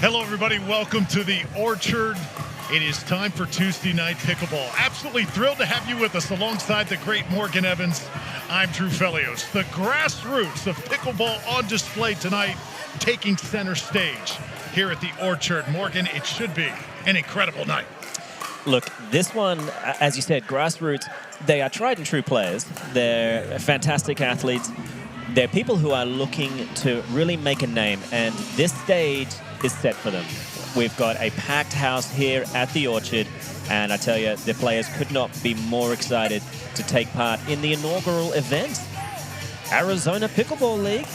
Hello, everybody. Welcome to the Orchard. It is time for Tuesday Night Pickleball. Absolutely thrilled to have you with us alongside the great Morgan Evans. I'm Drew Felios. The grassroots of pickleball on display tonight, taking center stage here at the Orchard. Morgan, it should be an incredible night. Look, this one, as you said, grassroots, they are tried and true players. They're fantastic athletes. They're people who are looking to really make a name, and this stage is set for them. We've got a packed house here at the Orchard, and I tell you, the players could not be more excited to take part in the inaugural event, Arizona Pickleball League.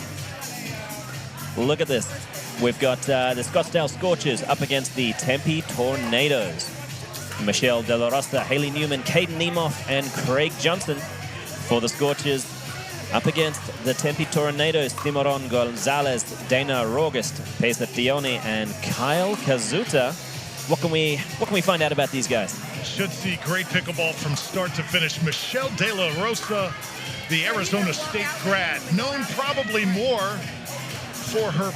Look at this. We've got the Scottsdale Scorchers up against the Tempe Tornadoes. Michelle De La Rosa, Haley Newman, Caden Niemoff, and Craig Johnson for the Scorchers. Up against the Tempe Tornadoes, Timoron Gonzalez, Dana Rogest, Pesa Tione, and Kyle Kazuta. What can we find out about these guys? Should see great pickleball from start to finish. Michelle De La Rosa, the Arizona State grad, known probably more for her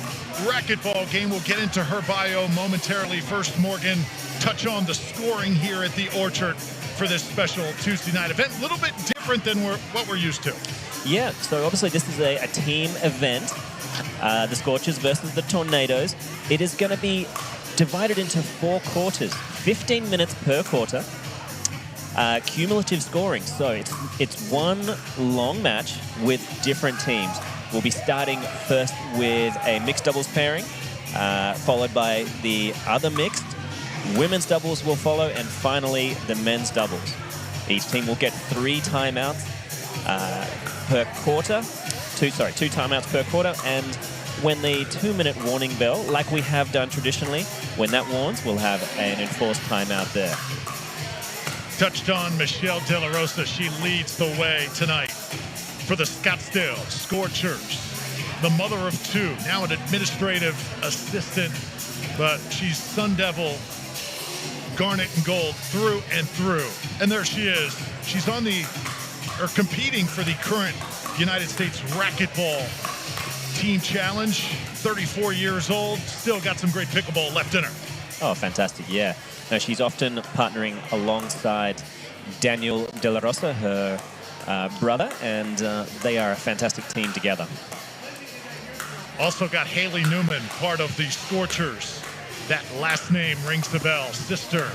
racquetball game. We'll get into her bio momentarily. First, Morgan, touch on the scoring here at the Orchard for this special Tuesday night event. A little bit different than what we're used to. Yeah, so obviously this is a team event, the Scorchers versus the Tornadoes. It is going to be divided into 4 quarters, 15 minutes per quarter, cumulative scoring. So it's one long match with different teams. We'll be starting first with a mixed doubles pairing, followed by the other mixed. Women's doubles will follow, and finally the men's doubles. Each team will get 3 timeouts per quarter, two timeouts per quarter, and when the 2-minute warning bell, like we have done traditionally, when that warns, we'll have an enforced timeout there. Touched on Michelle De La Rosa. She leads the way tonight for the Scottsdale Scorchers. The mother of 2, now an administrative assistant, but she's Sun Devil, garnet and gold through and through. And there she is. She's competing for the current United States Racquetball Team Challenge. 34 years old, still got some great pickleball left in her. Oh, fantastic, yeah. No, she's often partnering alongside Daniel De La Rosa, her brother, and they are a fantastic team together. Also got Haley Newman, part of the Scorchers. That last name rings the bell. Sister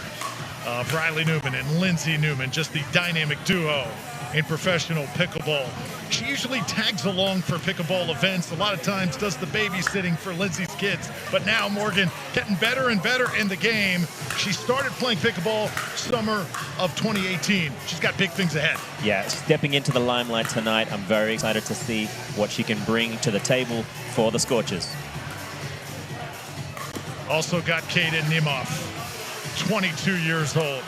of Riley Newman and Lindsay Newman, just the dynamic duo in professional pickleball. She usually tags along for pickleball events. A lot of times does the babysitting for Lindsay's kids. But now Morgan getting better and better in the game. She started playing pickleball summer of 2018. She's got big things ahead. Yeah, stepping into the limelight tonight. I'm very excited to see what she can bring to the table for the Scorchers. Also got Caden Niemoff, 22 years old.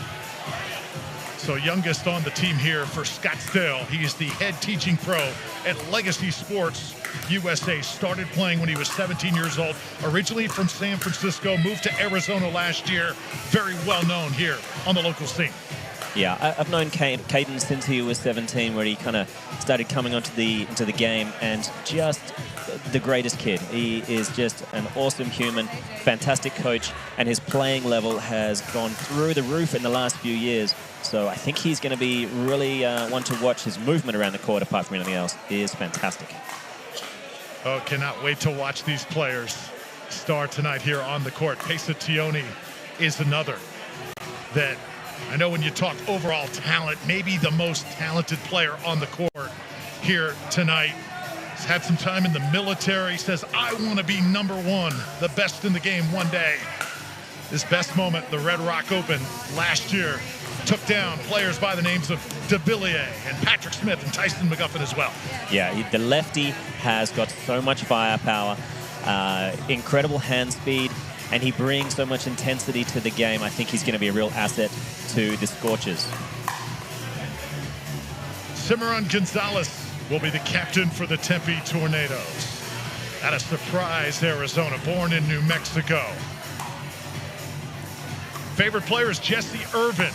So youngest on the team here for Scottsdale. He is the head teaching pro at Legacy Sports USA. Started playing when he was 17 years old. Originally from San Francisco, moved to Arizona last year. Very well known here on the local scene. Yeah, I've known Caden since he was 17, where he kind of started coming into the game, and just the greatest kid. He is just an awesome human, fantastic coach, and his playing level has gone through the roof in the last few years. So I think he's going to be really one to watch. His movement around the court, apart from anything else, is fantastic. Oh, cannot wait to watch these players star tonight here on the court. Pesa Tione is another that I know when you talk overall talent, maybe the most talented player on the court here tonight. He's had some time in the military, says, I want to be #1, the best in the game one day. His best moment, the Red Rock Open last year, took down players by the names of DeBillier and Patrick Smith and Tyson McGuffin as well. Yeah, the lefty has got so much firepower, incredible hand speed, and he brings so much intensity to the game. I think he's going to be a real asset to the Scorchers. Timoron Gonzalez will be the captain for the Tempe Tornadoes. At a surprise, Arizona, born in New Mexico. Favorite player is Jesse Irvin,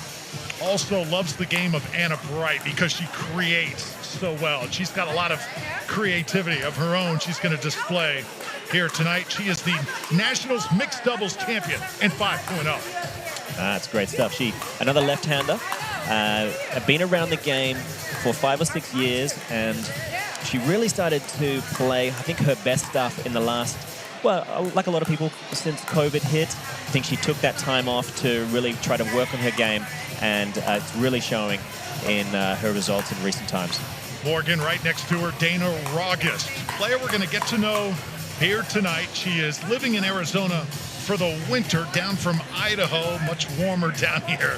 also loves the game of Anna Bright because she creates so well. She's got a lot of creativity of her own she's going to display here tonight. She is the Nationals mixed doubles champion in 5.0. That's great stuff. Another left-hander, been around the game for 5 or 6 years, and she really started to play, I think, her best stuff in the last, well, like a lot of people since COVID hit. I think she took that time off to really try to work on her game, and it's really showing in her results in recent times. Morgan right next to her, Dana Raugust, player we're going to get to know here tonight. She is living in Arizona for the winter, down from Idaho, much warmer down here,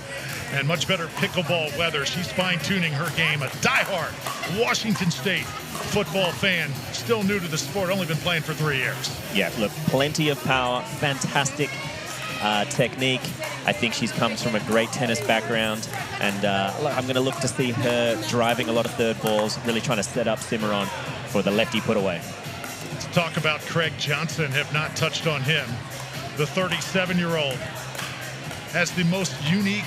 and much better pickleball weather. She's fine-tuning her game, a diehard Washington State football fan, still new to the sport, only been playing for 3 years. Yeah, look, plenty of power, fantastic technique. I think she comes from a great tennis background, and I'm going to look to see her driving a lot of third balls, really trying to set up Cimarron for the lefty put away. Let's talk about Craig Johnson, have not touched on him. The 37-year-old has the most unique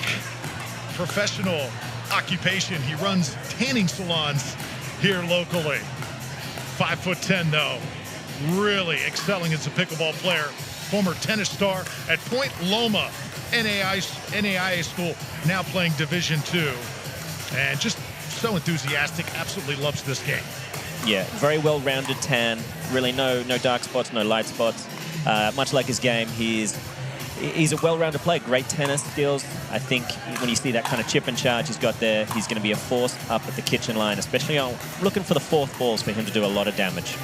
professional occupation. He runs tanning salons here locally. 5'10", though, really excelling as a pickleball player. Former tennis star at Point Loma NAIA school, now playing Division II, and just so enthusiastic, absolutely loves this game. Yeah, very well-rounded tan, really no dark spots, no light spots. Much like his game, he's a well-rounded player, great tennis skills. I think when you see that kind of chip and charge he's got there, he's going to be a force up at the kitchen line, especially looking for the fourth balls for him to do a lot of damage.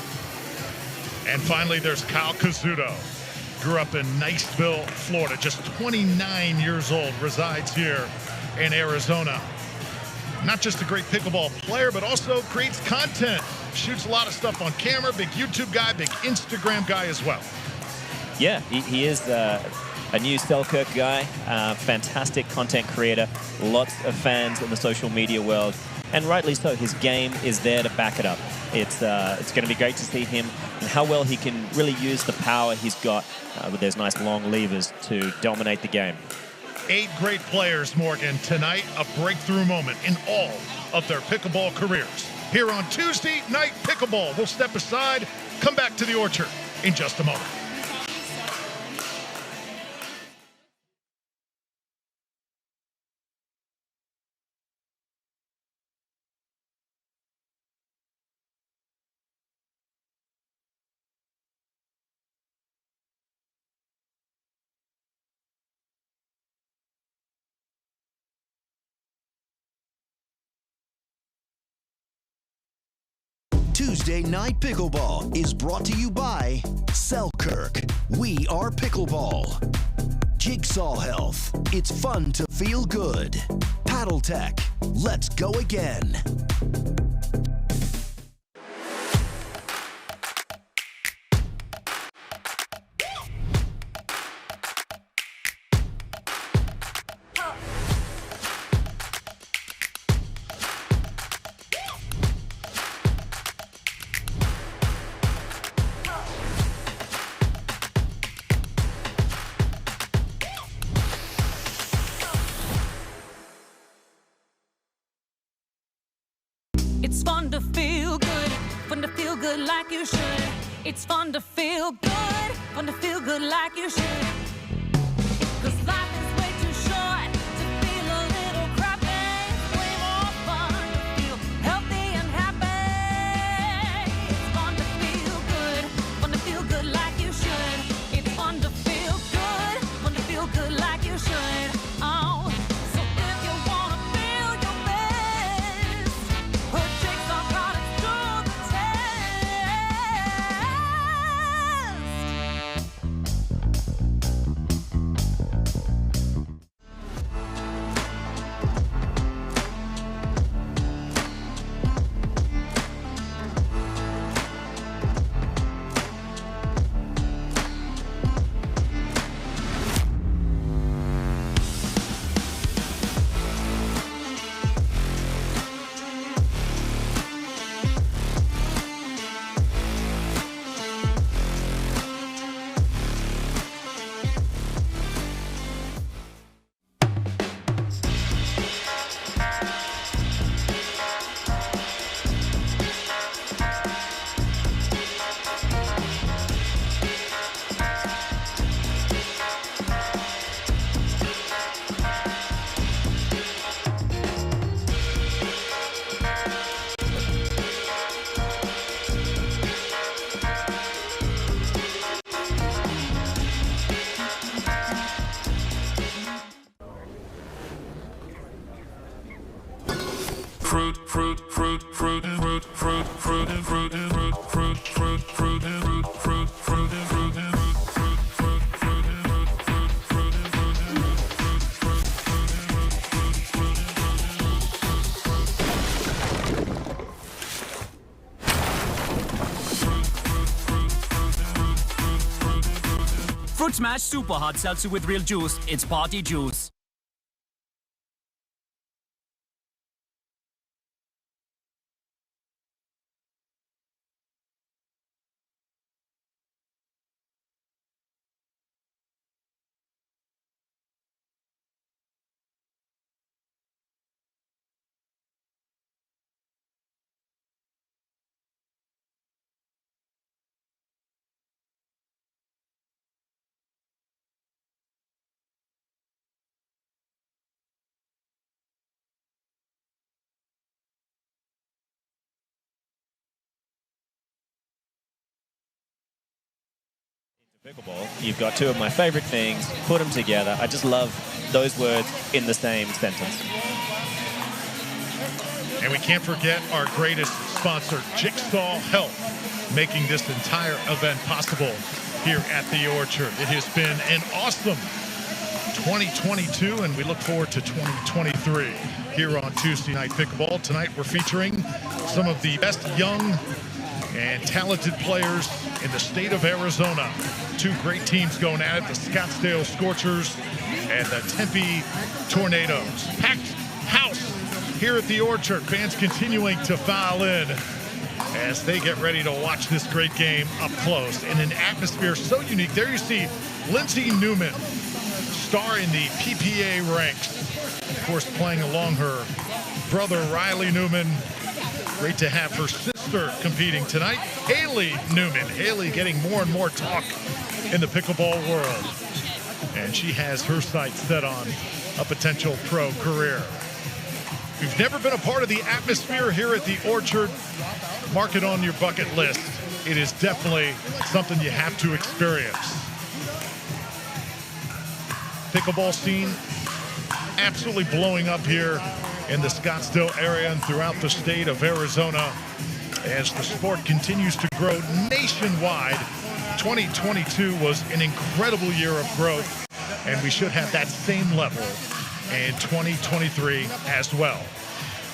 And finally, there's Kyle Kazuto. Grew up in Niceville, Florida, just 29 years old, resides here in Arizona. Not just a great pickleball player, but also creates content. Shoots a lot of stuff on camera, big YouTube guy, big Instagram guy as well. Yeah, he is a new Selkirk guy, fantastic content creator, lots of fans in the social media world, and rightly so. His game is there to back it up. It's going to be great to see him and how well he can really use the power he's got with those nice long levers to dominate the game. 8 great players, Morgan. Tonight, a breakthrough moment in all of their pickleball careers. Here on Tuesday Night Pickleball, we'll step aside, come back to the Orchard in just a moment. Tuesday Night Pickleball is brought to you by Selkirk. We are Pickleball. Jigsaw Health. It's fun to feel good. Paddle Tech. Let's go again. It's fun to feel good like you should. It's fun to feel good like you should. 'Cause life is way too short to feel a little crappy. Way more fun to feel healthy and happy. It's fun to feel good like you should. It's fun to feel good like you should. Oh, so if you wanna feel your best, put Jigsaw products to the test. Fruit Smash Super Hot Seltzer with real juice. It's party juice. Pickleball, you've got two of my favorite things, put them together. I just love those words in the same sentence. And we can't forget our greatest sponsor, Jigsaw Health, making this entire event possible here at the Orchard. It has been an awesome 2022, and we look forward to 2023 here on Tuesday Night Pickleball. Tonight we're featuring some of the best young and talented players in the state of Arizona. Two great teams going at it, the Scottsdale Scorchers and the Tempe Tornadoes. Packed house here at the Orchard. Fans continuing to file in as they get ready to watch this great game up close in an atmosphere so unique. There you see Lindsay Newman, star in the PPA ranks, of course playing along her brother Riley Newman. Great to have her sister competing tonight, Haley Newman. Haley getting more and more talk in the pickleball world, and she has her sights set on a potential pro career. If you've never been a part of the atmosphere here at the Orchard, mark it on your bucket list. It is definitely something you have to experience. Pickleball scene absolutely blowing up here in the Scottsdale area and throughout the state of Arizona as the sport continues to grow nationwide. 2022 was an incredible year of growth, and we should have that same level in 2023 as well.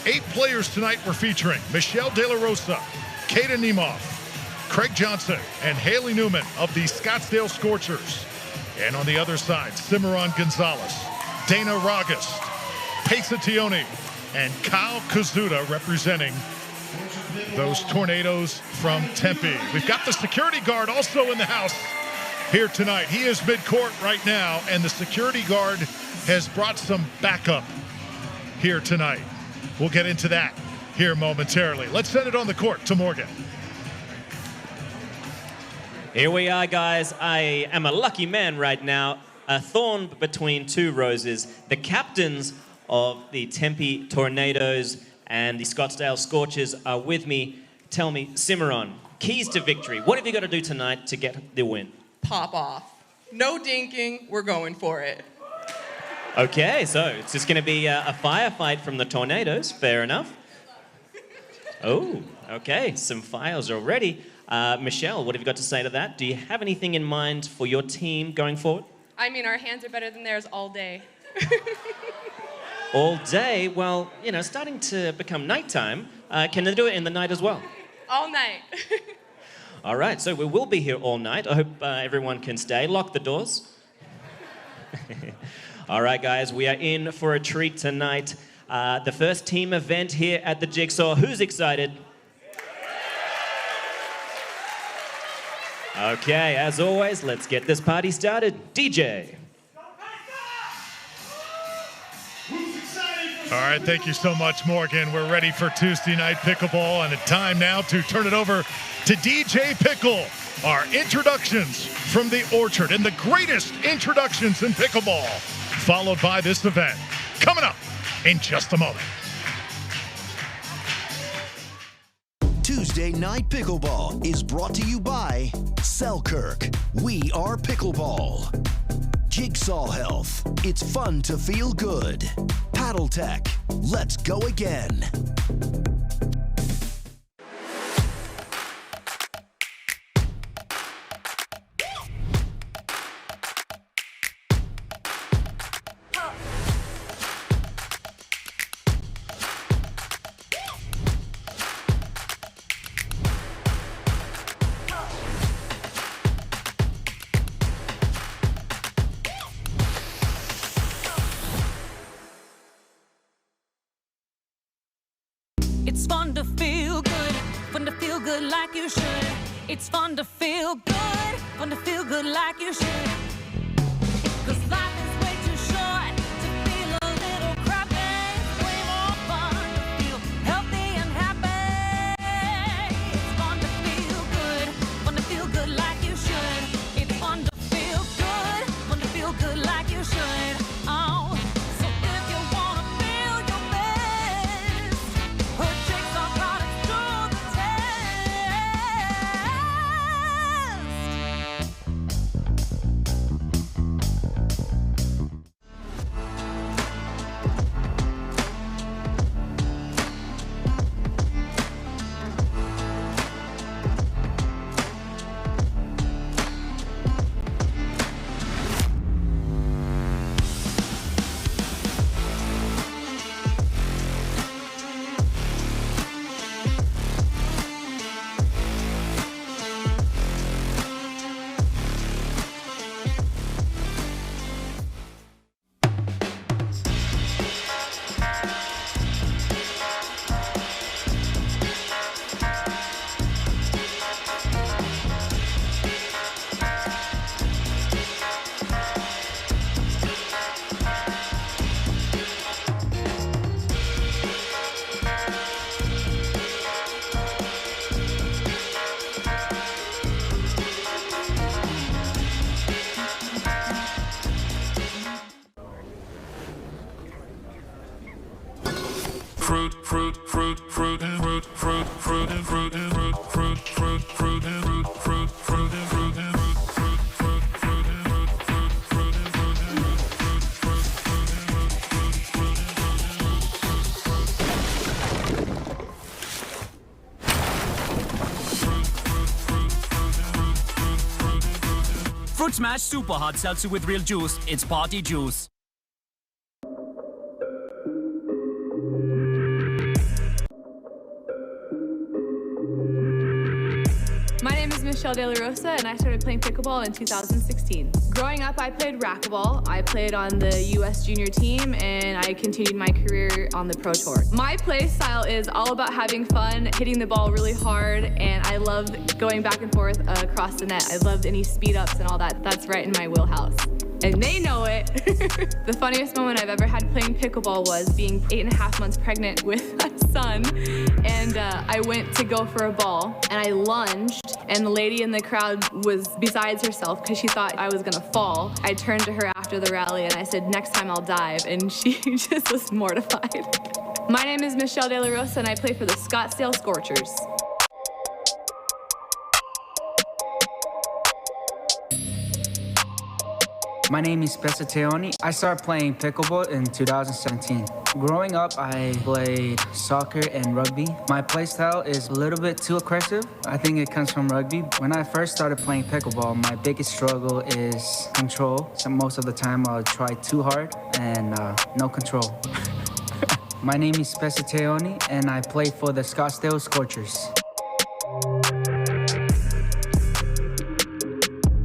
8 players tonight we're featuring: Michelle De La Rosa, Kata Niemoff, Craig Johnson, and Haley Newman of the Scottsdale Scorchers. And on the other side, Cimarron Gonzalez, Dana Ragust, Pesa Tioni, and Kyle Kazuda representing those Tornadoes from Tempe. We've got the security guard also in the house here tonight. He is mid-court right now, and the security guard has brought some backup here tonight. We'll get into that here momentarily. Let's send it on the court to Morgan. Here we are, guys. I am a lucky man right now. A thorn between two roses. The captains of the Tempe Tornadoes and the Scottsdale Scorchers are with me. Tell me, Cimarron, keys to victory. What have you got to do tonight to get the win? Pop off. No dinking, we're going for it. Okay, so it's just going to be a firefight from the Tornadoes. Fair enough. Oh, okay, some fires already. Michelle, what have you got to say to that? Do you have anything in mind for your team going forward? I mean, our hands are better than theirs all day. All day? Well, you know, starting to become nighttime. Can they do it in the night as well? All night. All right, so we will be here all night. I hope everyone can stay. Lock the doors. All right, guys, we are in for a treat tonight. The first team event here at the Jigsaw. Who's excited? Okay, as always, let's get this party started. DJ. All right, thank you so much, Morgan. We're ready for Tuesday Night Pickleball, and it's time now to turn it over to DJ Pickle. Our introductions from the Orchard, and the greatest introductions in pickleball, followed by this event. Coming up in just a moment. Tuesday Night Pickleball is brought to you by Selkirk. We are Pickleball. Jigsaw Health. It's fun to feel good. Paddle Tech. Let's go again. It's fun to feel good, fun to feel good like you should. It's fun to feel good, fun to feel good like you should. 'Cause life is way too short to feel a little crappy. Way more fun to feel healthy and happy. It's fun to feel good like you should. It's fun to feel good like you should. Oh, so if you wanna feel your best, put Jigsaw products to the Fruit Smash Super Hard Seltzer with real juice. It's party juice. My name is Michelle De La Rosa, and I started playing pickleball in 2016. Growing up, I played racquetball. I played on the U.S. junior team, and I continued my career on the Pro Tour. My play style is all about having fun, hitting the ball really hard, and I love going back and forth across the net. I love any speed ups and all that. That's right in my wheelhouse. And they know it. The funniest moment I've ever had playing pickleball was being 8.5 months pregnant with a son. And I went to go for a ball, and I lunged, and the lady in the crowd was besides herself because she thought I was gonna fall. I turned to her after the rally, and I said, "Next time I'll dive," and she just was mortified. My name is Michelle De La Rosa, and I play for the Scottsdale Scorchers. My name is Teoni. I started playing pickleball in 2017. Growing up, I played soccer and rugby. My play style is a little bit too aggressive. I think it comes from rugby. When I first started playing pickleball, my biggest struggle is control. So most of the time, I'll try too hard and no control. My name is Teoni, and I play for the Scottsdale Scorchers.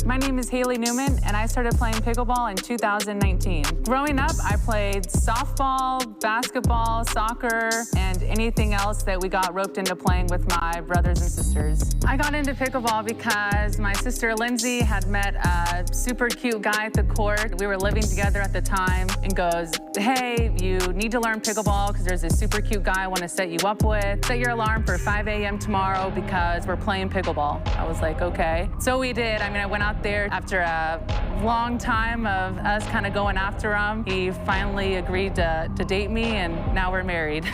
My name is Haley Newman, and I started playing pickleball in 2019. Growing up, I played softball, basketball, soccer, and anything else that we got roped into playing with my brothers and sisters. I got into pickleball because my sister Lindsay had met a super cute guy at the court. We were living together at the time, and goes, "Hey, you need to learn pickleball because there's this super cute guy I want to set you up with. Set your alarm for 5 a.m. tomorrow because we're playing pickleball." I was like, okay. So we did. I mean, I went out there after a long time of us kind of going after him. He finally agreed to date me, and now we're married.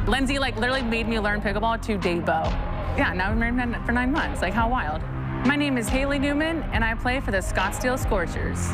Lindsay literally made me learn pickleball to date Bo. Yeah, now we're married for 9 months. Like, how wild. My name is Haley Newman, and I play for the Scottsdale Scorchers.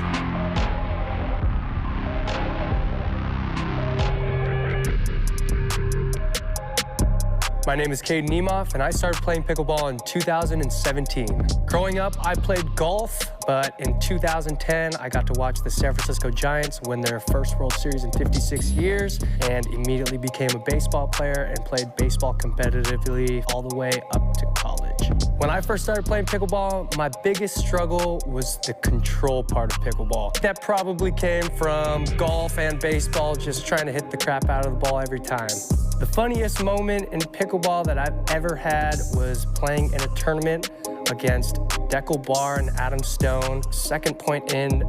My name is Caden Niemoff, and I started playing pickleball in 2017. Growing up, I played golf, but in 2010, I got to watch the San Francisco Giants win their first World Series in 56 years, and immediately became a baseball player and played baseball competitively all the way up to college. When I first started playing pickleball, my biggest struggle was the control part of pickleball. That probably came from golf and baseball, just trying to hit the crap out of the ball every time. The funniest moment in pickleball that I've ever had was playing in a tournament against Deckel Bar and Adam Stone. Second point in,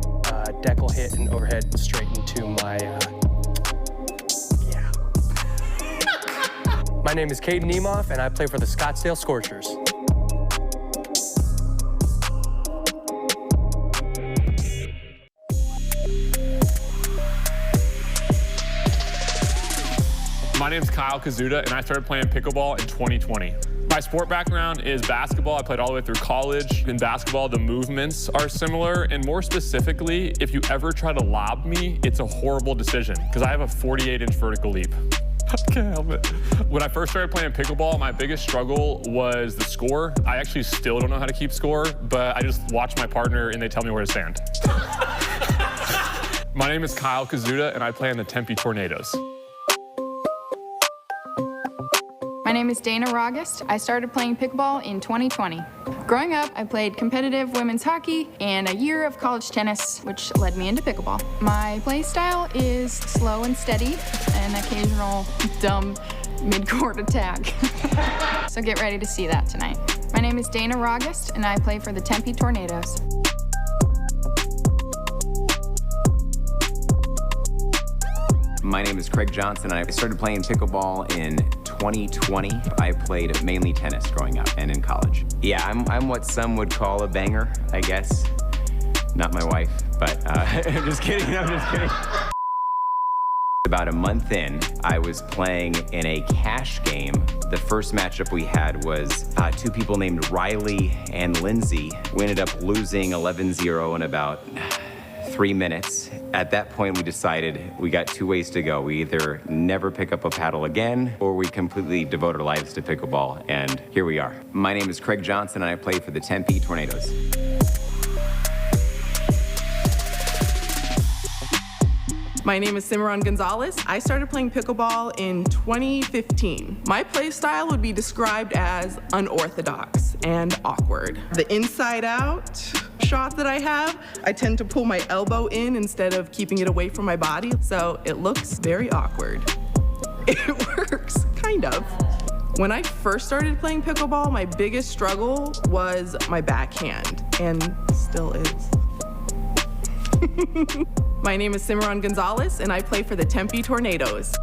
Deckel hit an overhead straight into my, My name is Caden Niemoff, and I play for the Scottsdale Scorchers. My name is Kyle Kazuda, and I started playing pickleball in 2020. My sport background is basketball. I played all the way through college. In basketball, the movements are similar, and more specifically, if you ever try to lob me, it's a horrible decision, because I have a 48-inch vertical leap. I can't help it. When I first started playing pickleball, my biggest struggle was the score. I actually still don't know how to keep score, but I just watch my partner and they tell me where to stand. My name is Kyle Kazuda, and I play in the Tempe Tornadoes. My name is Dana Rogest. I started playing pickleball in 2020. Growing up, I played competitive women's hockey and a year of college tennis, which led me into pickleball. My play style is slow and steady, an occasional dumb mid-court attack. So get ready to see that tonight. My name is Dana Rogest, and I play for the Tempe Tornadoes. My name is Craig Johnson, and I started playing pickleball in 2020. I played mainly tennis growing up and in college. Yeah, I'm what some would call a banger, I guess. Not my wife, but I'm just kidding, I'm just kidding. About a month in, I was playing in a cash game. The first matchup we had was two people named Riley and Lindsay. We ended up losing 11-0 in about 3 minutes. At that point, we decided we got two ways to go. We either never pick up a paddle again, or we completely devote our lives to pickleball, and here we are. My name is Craig Johnson, and I play for the Tempe Tornadoes. My name is Cimarron Gonzalez. I started playing pickleball in 2015. My play style would be described as unorthodox and awkward. The inside out shot that I have, I tend to pull my elbow in instead of keeping it away from my body, so it looks very awkward. It works, kind of. When I first started playing pickleball, my biggest struggle was my backhand, and still is. My name is Cimarron Gonzalez, and I play for the Tempe Tornadoes.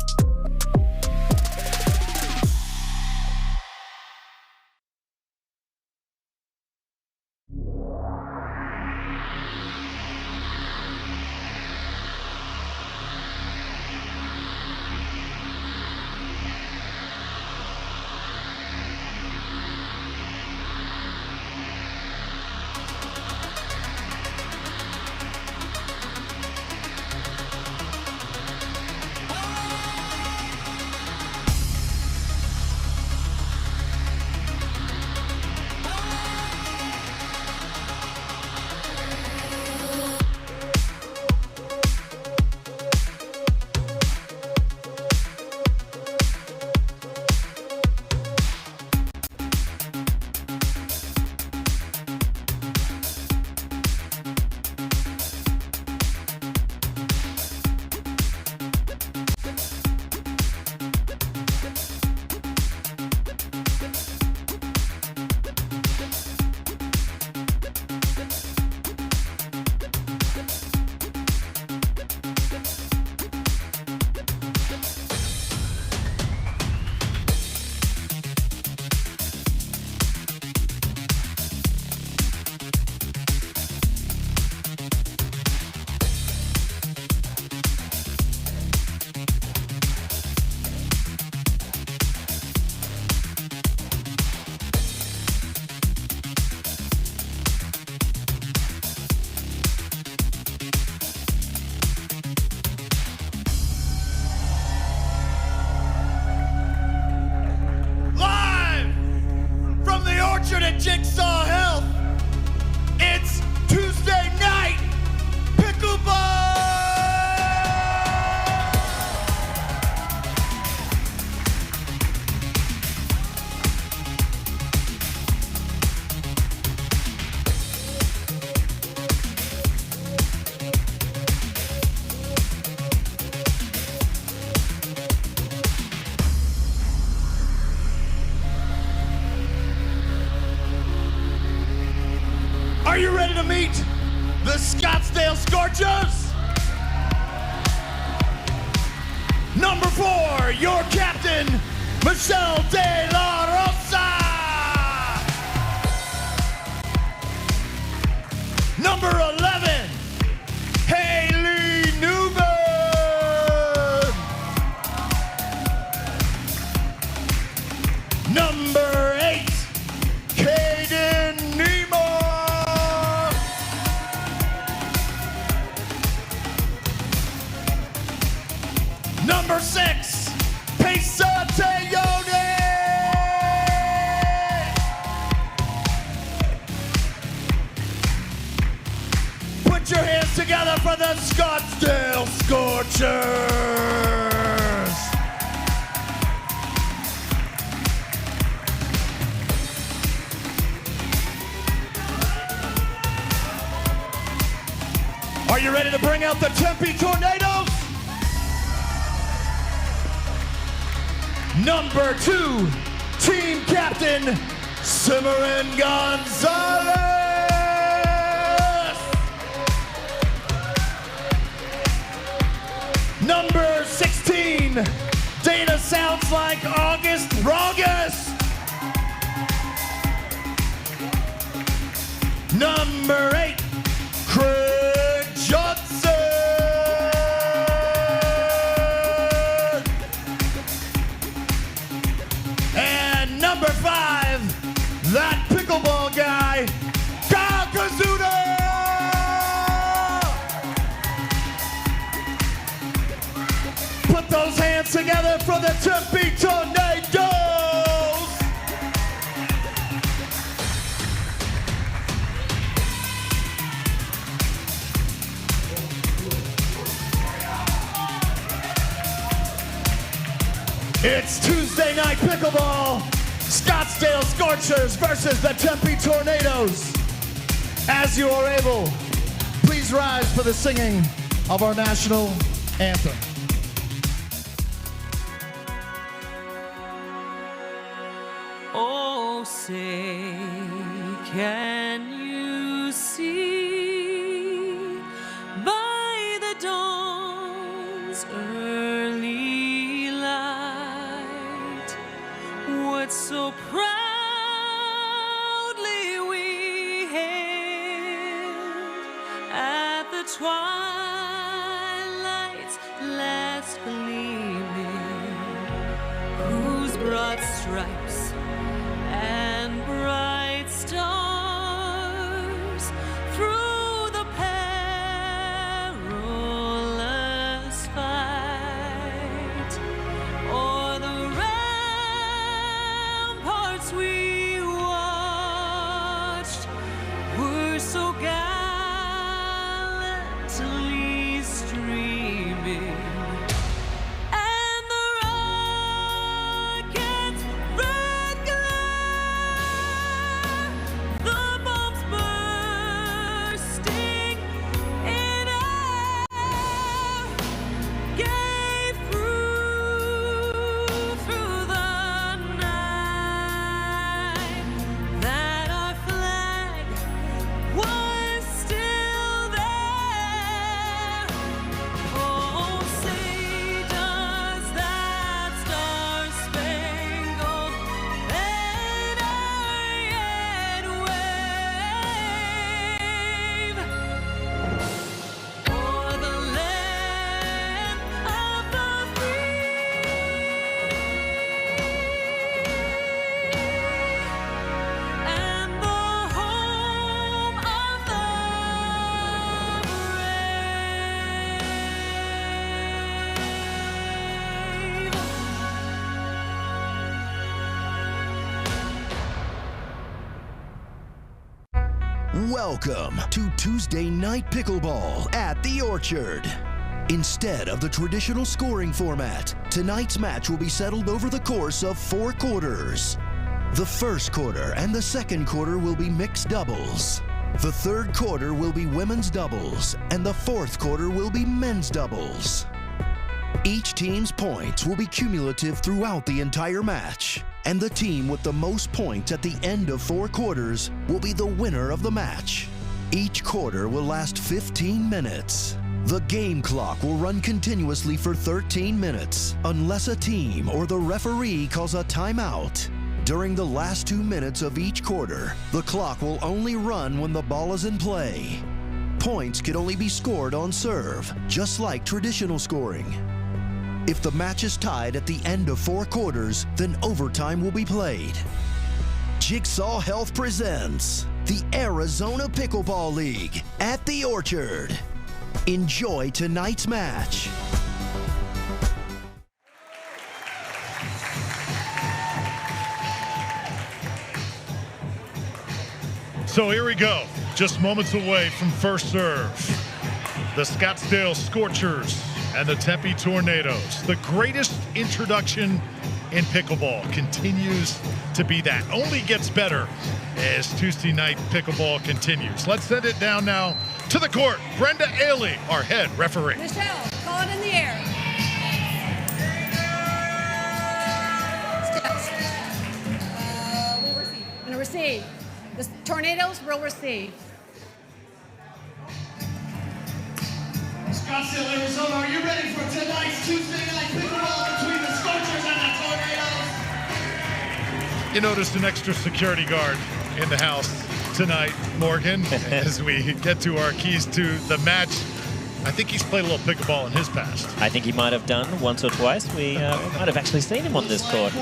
Are you ready to meet the Scottsdale Scorchers? Number 4, your captain, Michelle De La Rosa. Number 11, Haley Newman. Number 8, Caden Nemo. Number 6, Pesa Tayone. Put your hands together for the Scottsdale Scorchers. Are you ready to bring out the Tempe Tornadoes? Number 2, team captain, Cimarron Gonzalez. Number 16, Dana sounds like August Rogers. Number 8, Craig Johnson. And number 5, that pickleball guy, Kyle Kazuda. Put those hands together for the Tempe Tornadoes. It's Tuesday night pickleball. Scottsdale Scorchers versus the Tempe Tornadoes. As you are able, please rise for the singing of our national anthem. Oh, say, can you see by the dawn's early light what so proudly we hailed at the twilight's last gleaming, whose broad stripes and bright stars through the perilous fight o'er the ramparts we watched were so gallantly streaming. Welcome to Tuesday Night Pickleball at the Orchard. Instead of the traditional scoring format, tonight's match will be settled over the course of 4 quarters. The first quarter and the second quarter will be mixed doubles. The third quarter will be women's doubles, and the fourth quarter will be men's doubles. Each team's points will be cumulative throughout the entire match, and the team with the most points at the end of 4 quarters will be the winner of the match. Each quarter will last 15 minutes. The game clock will run continuously for 13 minutes unless a team or the referee calls a timeout. During the last 2 minutes of each quarter, the clock will only run when the ball is in play. Points can only be scored on serve, just like traditional scoring. If the match is tied at the end of 4 quarters, then overtime will be played. Jigsaw Health presents the Arizona Pickleball League at the Orchard. Enjoy tonight's match. So here we go, just moments away from first serve. The Scottsdale Scorchers and the Tempe Tornadoes. The greatest introduction in pickleball continues to be that. Only gets better as Tuesday night pickleball continues. Let's send it down now to the court. Brenda Ailey, our head referee. Michelle, call it in the air. We'll receive. I'm gonna receive. The Tornadoes will receive. Scottsdale, Arizona, are you ready for tonight's Tuesday night pickleball between the Scorchers and the Tornadoes? You noticed an extra security guard in the house tonight, Morgan, as we get to our keys to the match. I think he's played a little pickleball in his past. I think he might have done once or twice. We might have actually seen him on this court.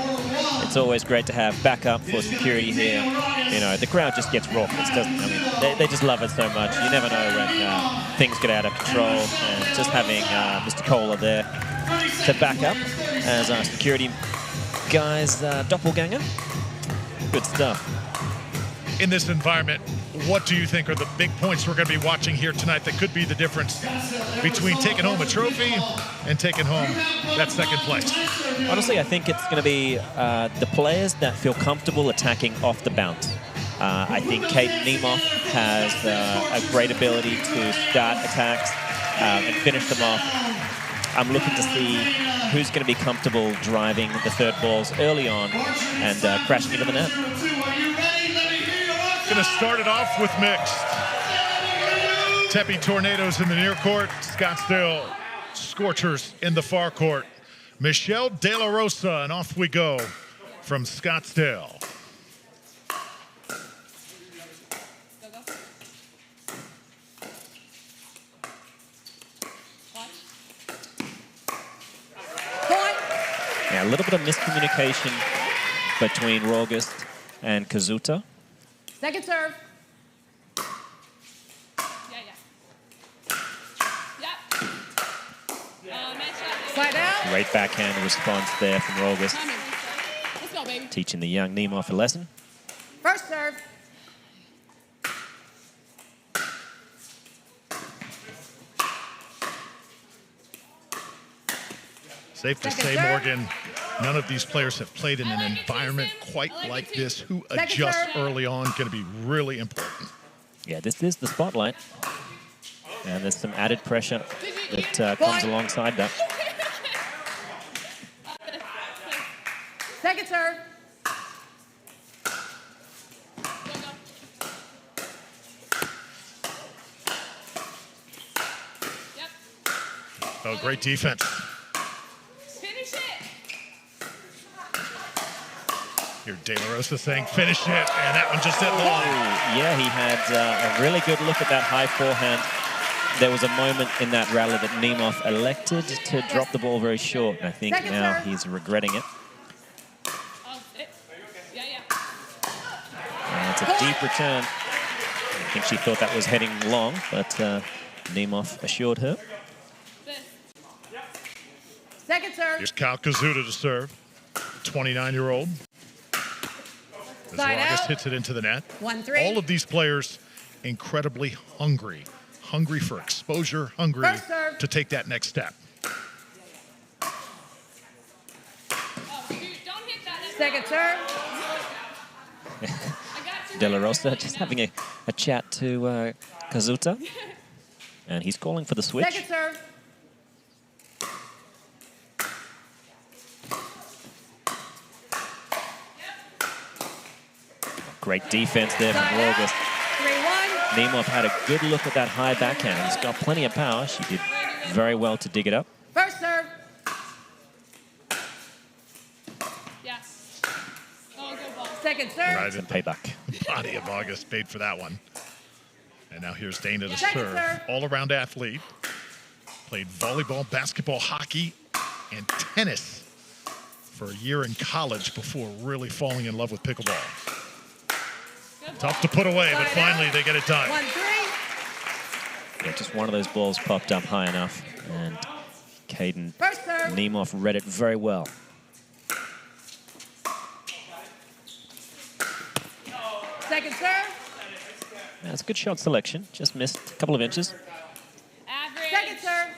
It's always great to have backup for security here. You know, the crowd just gets raucous, doesn't it? I mean, they just love it so much. You never know when things get out of control. And just having Mr. Kohler there to back up as our security guy's doppelganger. Good stuff. In this environment, what do you think are the big points we're going to be watching here tonight that could be the difference between taking home a trophy and taking home that second place? Honestly, I think it's going to be the players that feel comfortable attacking off the bounce. I think Kate Nemeth has a great ability to start attacks and finish them off. I'm looking to see who's going to be comfortable driving the third balls early on and crashing into the net. Going to start it off with mixed. Tempe Tornadoes in the near court, Scottsdale Scorchers in the far court. Michelle De La Rosa, and off we go from Scottsdale. Yeah, a little bit of miscommunication between August and Kazuta. Second serve. Slide out. Great backhand response there from August. Let's go, baby. Teaching the young Nemeth a lesson. First serve. Safe to say, Morgan, none of these players have played in an environment quite like this. Who adjusts early on going to be really important. Yeah, this is the spotlight. And there's some added pressure that comes alongside that. Second serve. Oh, great defense. Here, De La Rosa saying, finish it, and that one just hit long. Yeah, he had a really good look at that high forehand. There was a moment in that rally that Nemeth elected to drop the ball very short, and I think now he's regretting it. And it's a deep return. I think she thought that was heading long, but Nemeth assured her. Second serve. Here's Kyle Kazuta to serve, 29-year-old. As August hits it into the net. 1-3. All of these players incredibly hungry for exposure, hungry to take that next step. Second serve. De La Rosa just having a chat to Kazuta. And he's calling for the switch. Second serve. Great defense there from August. 3-1. Nemov had a good look at that high backhand. He's got plenty of power. She did very well to dig it up. First serve. Yes. Oh, good ball. Second serve. Right in payback. Body of August paid for that one. And now here's Dana to Second serve. serve. All-around athlete. Played volleyball, basketball, hockey, and tennis for a year in college before really falling in love with pickleball. Tough to put away, but finally they get it done. 1-3. Yeah, just one of those balls popped up high enough, and Caden Nemov read it very well. Second serve. That's a good shot selection. Just missed a couple of inches. Average. Second serve.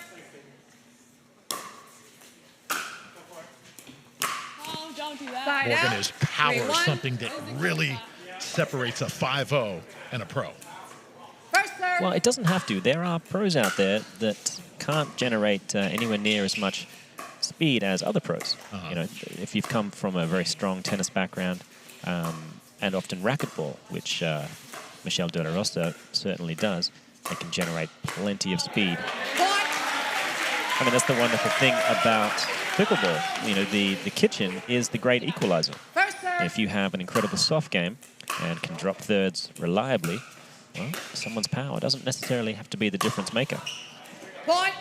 Oh, don't do that. Morgan is power, 3-1. something that really separates a 5-0 and a pro. First serve. Well, it doesn't have to. There are pros out there that can't generate anywhere near as much speed as other pros. You know, if you've come from a very strong tennis background and often racquetball, which Michelle De La Rosa certainly does, they can generate plenty of speed. I mean, that's the wonderful thing about pickleball. You know, the kitchen is the great equalizer. If you have an incredible soft game and can drop thirds reliably, well, someone's power doesn't necessarily have to be the difference maker. Point.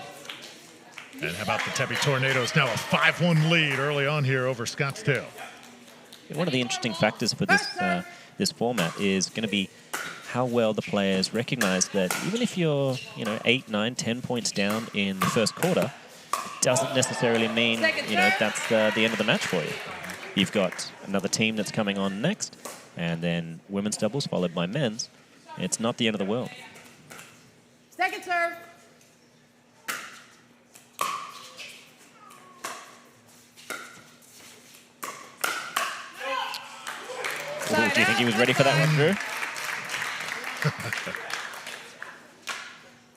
And how about the Tempe Tornadoes? Now a 5-1 lead early on here over Scottsdale. One of the interesting factors for this this format is going to be how well the players recognize that even if you're, 8, 9, 10 points down in the first quarter, it doesn't necessarily mean, that's the end of the match for you. You've got another team that's coming on next, and then women's doubles followed by men's. It's not the end of the world. Second serve. Ooh, do you think he was ready for that one, Drew?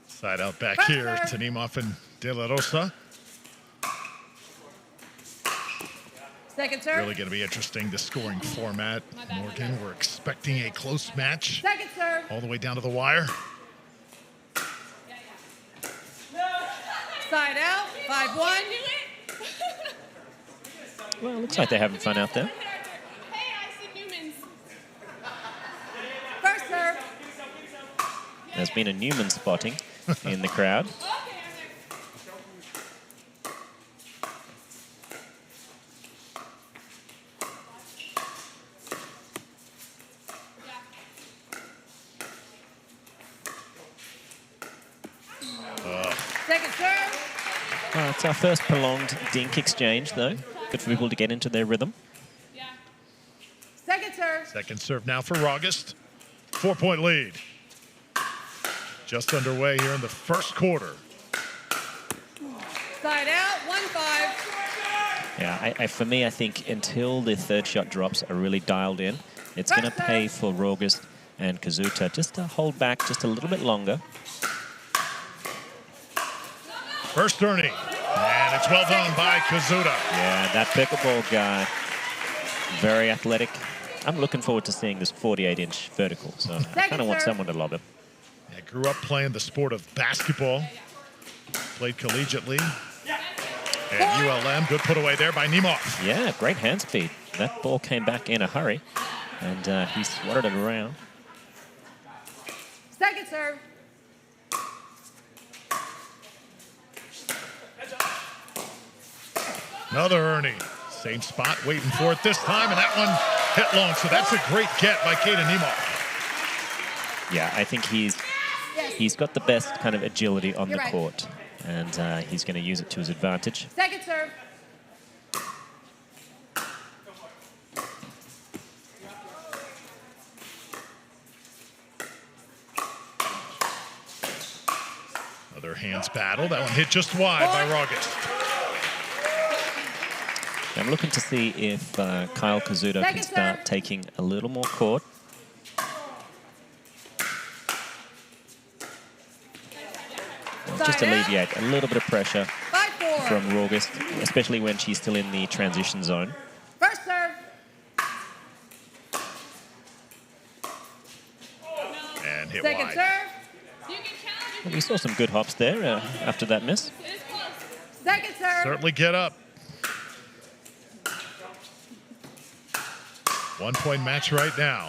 Side out back here to Nemov and De La Rosa. Second serve. Really going to be interesting, the scoring format. Morgan, we're expecting a close match. Second serve. All the way down to the wire. Side out. 5-1. Well, it looks like they're having fun out there. First serve. There's been a Newman spotting in the crowd. Second serve. It's our first prolonged dink exchange, though. Good for people to get into their rhythm. Second serve. Second serve now for August. 4-point lead. Just underway here in the first quarter. Side out. 1-5. Yeah, for me, I think until the third shot drops are really dialed in, it's going to pay for August and Kazuta just to hold back just a little bit longer. First turning, and it's well done by Kazuta. Yeah, that pickleball guy, very athletic. I'm looking forward to seeing this 48-inch vertical, so I kind of want someone to lob him. I grew up playing the sport of basketball, played collegiately at ULM. Good put away there by Nemov. Yeah, great hand speed. That ball came back in a hurry, and he swatted it around. Second serve. Another Ernie. Same spot, waiting for it this time, and that one hit long. So that's a great get by Kaden Nemov. Yeah, I think he's got the best kind of agility on the court, and he's going to use it to his advantage. Second serve. Another hands battle. That one hit just wide by August. I'm looking to see if Kyle Kazuta can start taking a little more court. Just alleviate a little bit of pressure from August, especially when she's still in the transition zone. First serve. And hit Second wide. tonight. We saw some good hops there after that miss. Second serve. Certainly get up. 1-point match right now.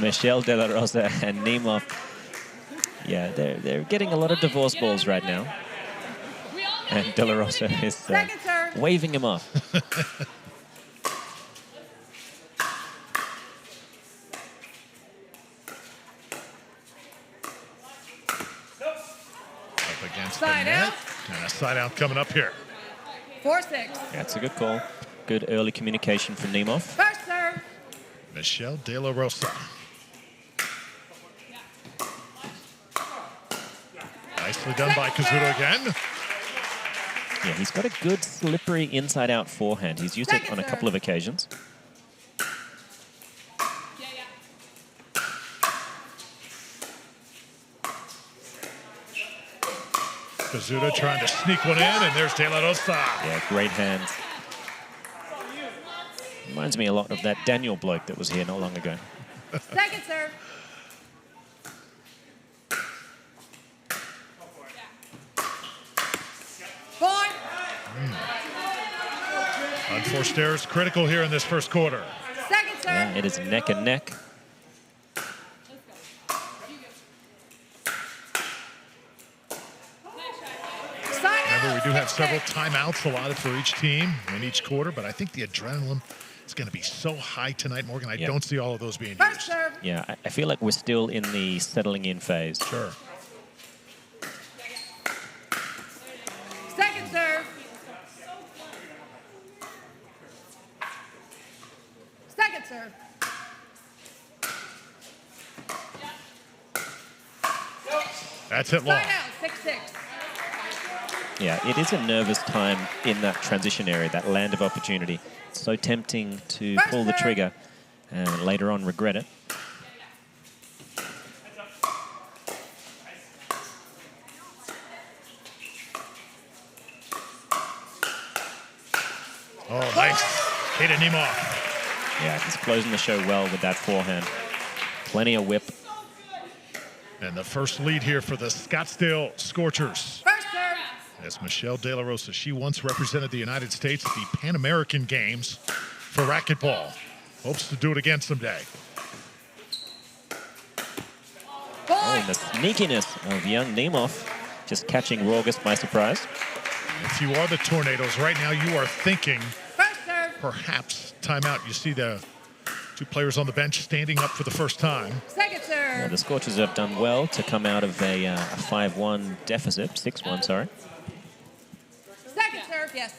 Michelle De La Rosa and Nemov. Yeah, they're getting a lot of divorce balls right now. And De La Rosa is waving him off. Up against the net. And a side out coming up here. 4-6. That's a good call. Good early communication from Nemov. First serve. Michelle De La Rosa. Nicely done by Kazuto again. Yeah, he's got a good slippery inside-out forehand. He's used it on a couple of occasions. Kazuto trying to sneak one in, and there's De La Rosa. Yeah, great hands. Reminds me a lot of that Daniel bloke that was here not long ago. Second serve. Point. Unforced errors critical here in this first quarter. Second serve. Yeah, it is neck and neck. Remember, we do have several timeouts allotted for each team in each quarter, but I think the adrenaline is going to be so high tonight, Morgan. I don't see all of those being used. Yeah, I feel like we're still in the settling in phase. Sure. Second serve. Second serve. That's it long. Side out. 6-6. Yeah, it is a nervous time in that transition area, that land of opportunity. It's so tempting to pull the trigger and later on regret it. Oh, nice. Kaden Nemov. Yeah, he's closing the show well with that forehand. Plenty of whip. And the first lead here for the Scottsdale Scorchers. First serve. As Michelle De La Rosa, she once represented the United States at the Pan American Games for racquetball. Hopes to do it again someday. Oh, and the sneakiness of young Nemov, just catching Rorgus by surprise. If you are the Tornadoes, right now you are thinking First serve. perhaps timeout. You see the two players on the bench standing up for the first time. Second serve. Yeah, the Scorchers have done well to come out of a 5-1 deficit, 6-1, sorry. Second serve. Yes.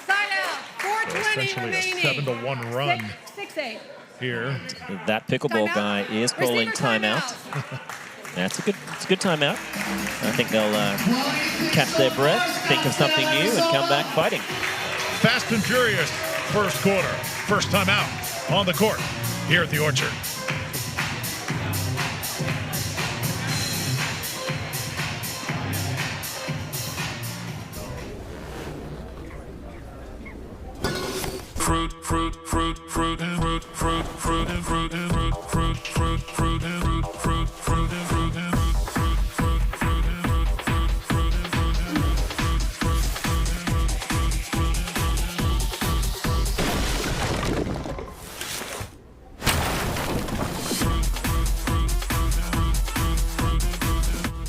Side out. So 4:20 essentially remaining. a 7-1 run 6-8. here. That pickleball Timeout. guy is calling Receiver timeout. It's a good timeout. I think they'll catch their breath, think of something new, and come back fighting. Fast and furious first quarter. First time out on the court here at the Orchard. Fruit, fruit, fruit, fruit, fruit, fruit, fruit, fruit, fruit, fruit, fruit, fruit, fruit, fruit, fruit, fruit.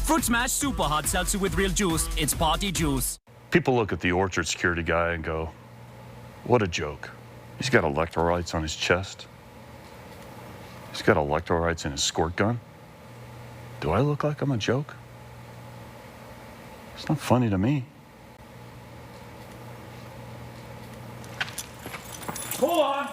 Fruit Smash Super Hot Seltzer with real juice. It's party juice. People look at the Orchard security guy and go, what a joke. He's got electrolytes on his chest. He's got electrolytes in his squirt gun. Do I look like I'm a joke? It's not funny to me. Hold on.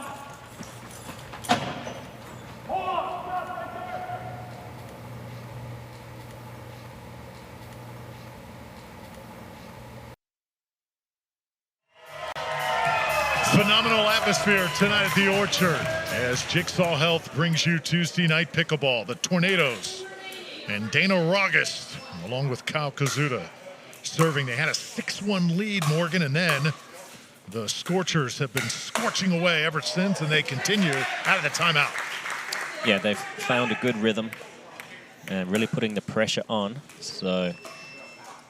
Phenomenal atmosphere tonight at the Orchard as Jigsaw Health brings you Tuesday night pickleball. The Tornadoes and Dana Rogest, along with Kyle Kazuta, serving. They had a 6-1 lead, Morgan, and then the Scorchers have been scorching away ever since, and they continue out of the timeout. Yeah, they've found a good rhythm and really putting the pressure on. So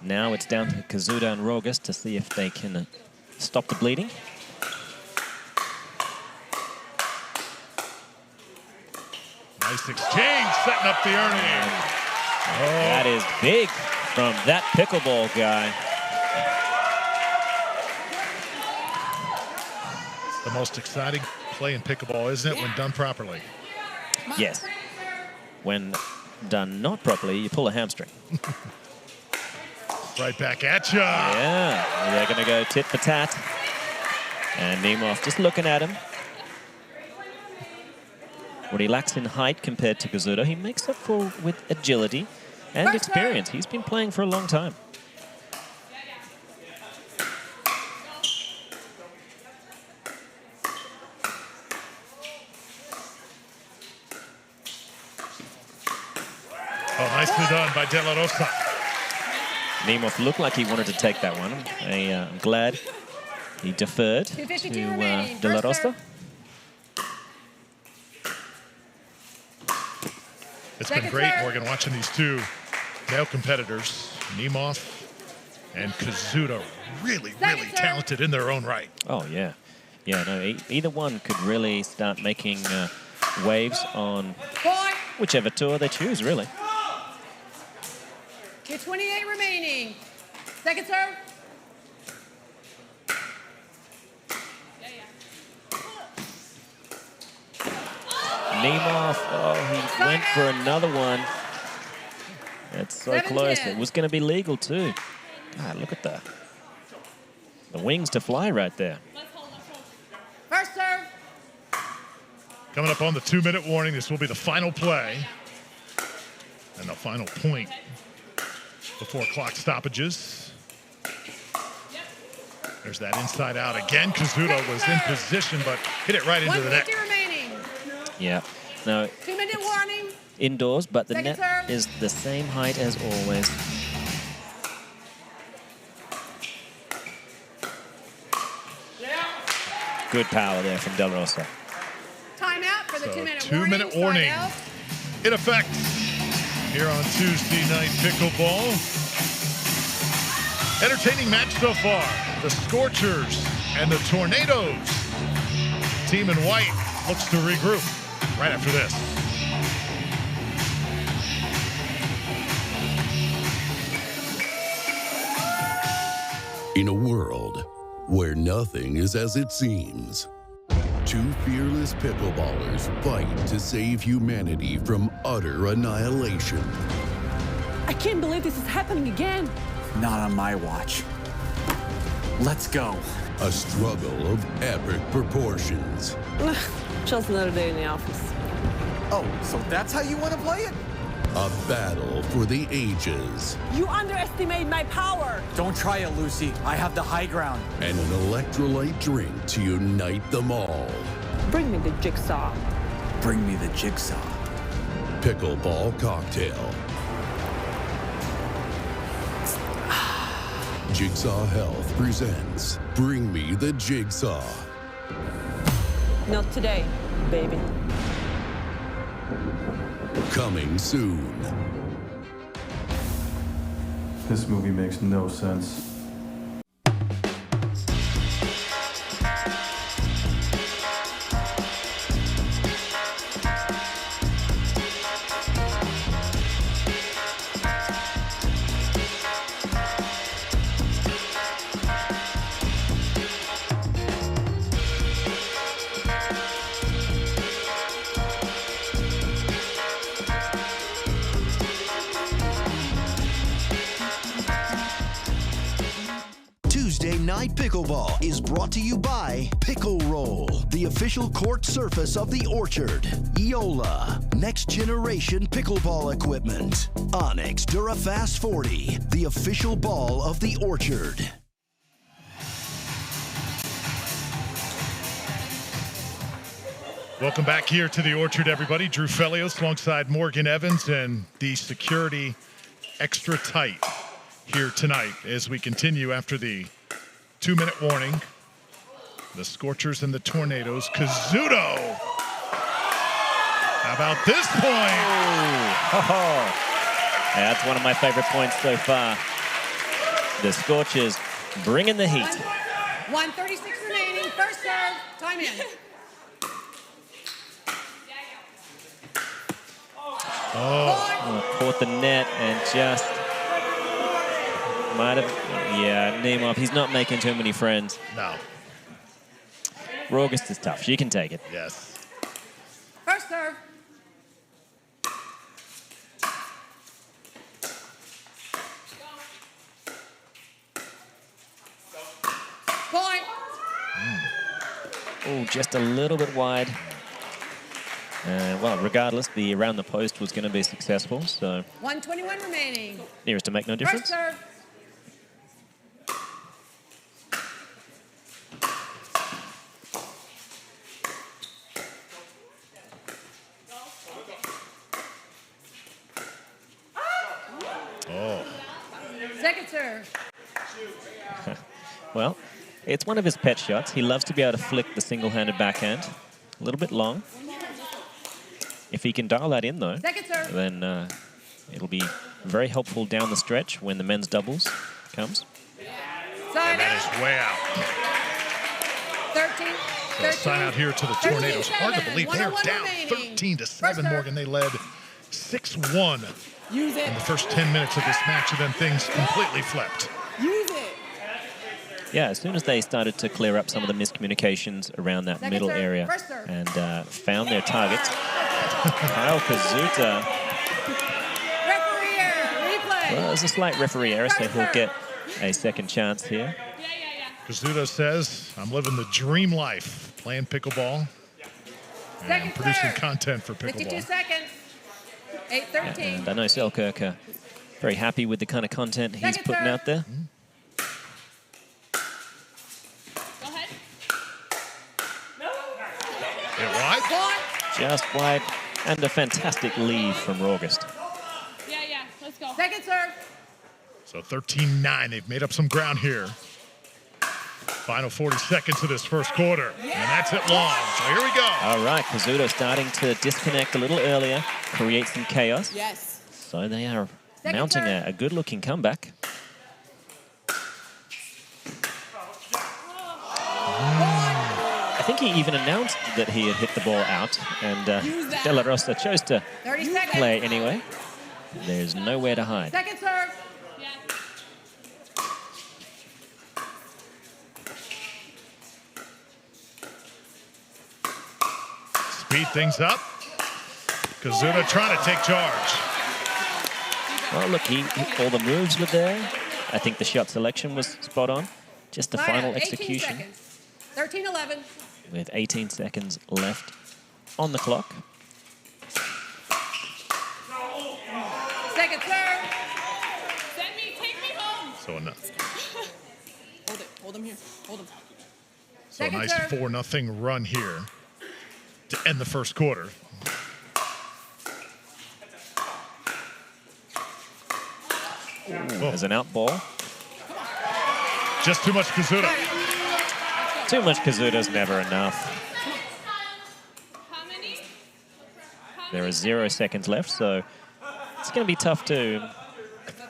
now it's down to Kazuda and Rogas to see if they can stop the bleeding. Nice exchange, setting up the earning. That is big from that pickleball guy. The most exciting play in pickleball, isn't it, when done properly? Yes. When done not properly, you pull a hamstring. Right back at ya. Yeah, they're going to go tit for tat. And Nemov just looking at him. What he lacks in height compared to Kazuda, he makes up for with agility and experience. He's been playing for a long time. Oh, nicely done by De La Rosa. Nemov looked like he wanted to take that one. I'm glad he deferred to De La Rosa. It's been great, Morgan, watching these two male competitors, Nemov and Kazuda, really talented in their own right. Oh, yeah. Yeah, no, either one could really start making waves on whichever tour they choose, really. 2:28 remaining. Second serve. Nemov, oh, he went for another one. That's so close. It was going to be legal, too. God, look at that. The wings to fly right there. First serve. Coming up on the 2-minute warning, this will be the final play and the final point before clock stoppages. There's that inside out again. Kazuda was in position, but hit it right into the net. 1:50 remaining. Yeah. No, 2-minute warning. indoors, but the Second net serve. is the same height as always. Good power there from Del Rosa. Timeout for the So 2-minute 2-minute warning in effect here on Tuesday Night Pickleball. Entertaining match so far. The Scorchers and the Tornadoes. Team in white looks to regroup right after this. In a world where nothing is as it seems, two fearless pickleballers fight to save humanity from utter annihilation. I can't believe this is happening again. Not on my watch. Let's go. A struggle of epic proportions. Just another day in the office. Oh, so that's how you want to play it? A battle for the ages. You underestimate my power. Don't try it, Lucy. I have the high ground. And an electrolyte drink to unite them all. Bring me the jigsaw. Bring me the jigsaw. Pickleball cocktail. Jigsaw Health presents Bring Me the Jigsaw. Not today, baby. Coming soon. This movie makes no sense. Tuesday Night Pickleball is brought to you by Pickle Roll, the official court surface of the Orchard. Yola, next generation pickleball equipment. Onyx Durafast 40, the official ball of the Orchard. Welcome back here to the Orchard, everybody. Drew Felios alongside Morgan Evans, and the security extra tight here tonight as we continue after the 2-minute warning. The Scorchers and the Tornadoes. Kazuto. How about this point? Oh. Yeah, that's one of my favorite points so far. The Scorchers bringing the heat. 1:36 remaining. First serve. Time in. Oh, caught the net and just might have. Yeah, Nemov, he's not making too many friends. No. August is tough. She can take it. Yes. First serve. Point. Oh, just a little bit wide. Well, regardless, the around the post was going to be successful, so 1:21 remaining. nearest to make no difference. First serve. Oh. Second serve. Well, it's one of his pet shots. He loves to be able to flick the single-handed backhand. A little bit long. If he can dial that in, though, Second serve. then it'll be very helpful down the stretch when the men's doubles comes. And that is way out. 13. So a sign out here to the Tornadoes. Hard to believe they're 1:01 down remaining. 13-7, Morgan. They led 6-1 Use it. in the first 10 minutes of this match, and then things completely flipped. Use it. Yeah, as soon as they started to clear up some of the miscommunications around that Second middle serve, area first serve. and found their targets, Kyle Kazuta, Referee error. Replay. well, there's a slight referee error, so he'll get a second chance here. Kazuto says, I'm living the dream life, playing pickleball and producing content for 52 pickleball. seconds. 8:13. And I know Selkirk very happy with the kind of content he's Second putting serve. out there. Get wide? Just wide, and a fantastic lead from August. Yeah. Let's go. Second serve. So 13-9, they've made up some ground here. Final 40 seconds of this first quarter, and that's it long. So here we go. All right, Kazuto starting to disconnect a little earlier, create some chaos. Yes. So they are Second mounting serve. a good-looking comeback. I think he even announced that he had hit the ball out, and De La Rosa chose to 30 seconds. play anyway. There's nowhere to hide. Second serve. Speed things up. Kazuta trying to take charge. Well, look, all the moves were there. I think the shot selection was spot on. Just the final 18 execution. seconds. 13-11. With 18 seconds left on the clock. Second serve. Send me, take me home. So Hold it. Hold him here. Hold him. So a Second nice serve. 4-0 run here to end the first quarter. There's an out ball. Just too much Kazuta. Too much Kazuta's never enough. There are 0 seconds left, so it's going to be tough to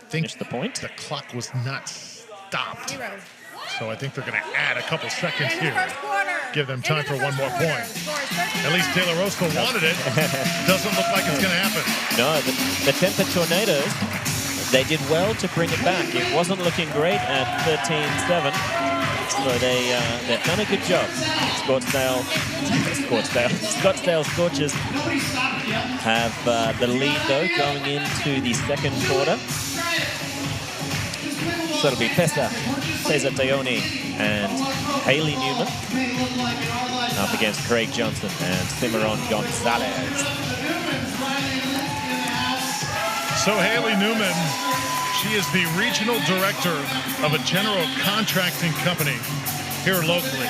finish the point. The clock was not stopped. So I think they're going to add a couple seconds here. Give them time for one more point. At least De La Rosa wanted it. Doesn't look like it's going to happen. No, the Tempe Tornadoes, they did well to bring it back. It wasn't looking great at 13-7. So they've done a good job. Scottsdale Scorchers have the lead, though, going into the second quarter. So it'll be Cesar Teoni and Haley Newman up against Craig Johnson and Cimarron Gonzalez. So Haley Newman, she is the regional director of a general contracting company here locally.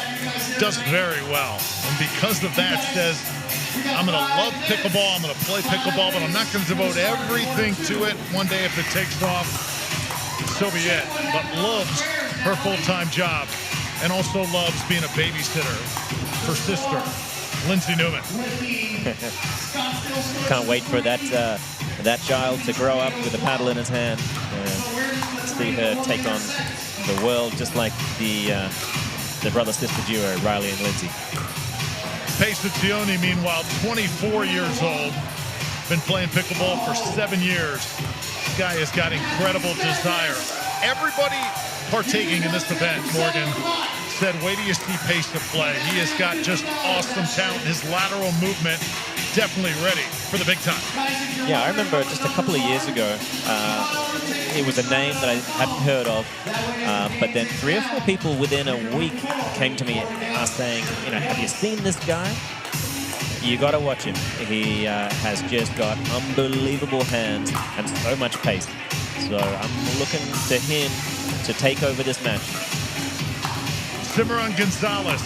Does very well. And because of that says, I'm going to love pickleball, I'm going to play pickleball, but I'm not going to devote everything to it. One day if it takes off, so be it, but loves her full-time job and also loves being a babysitter for sister, Lindsay Newman. Can't wait for that child to grow up with a paddle in his hand and see her take on the world just like the brother-sister duo, Riley and Lindsay. Tioni, meanwhile, 24 years old, been playing pickleball for 7 years. This guy has got incredible desire. Everybody partaking in this event, Morgan, said, wait till you see Pace to play. He has got just awesome talent. His lateral movement, definitely ready for the big time. Yeah, I remember just a couple of years ago, it was a name that I hadn't heard of, but then 3 or 4 people within a week came to me saying, have you seen this guy? You got to watch him. He has just got unbelievable hands and so much pace. So I'm looking to him to take over this match. Cimarron Gonzalez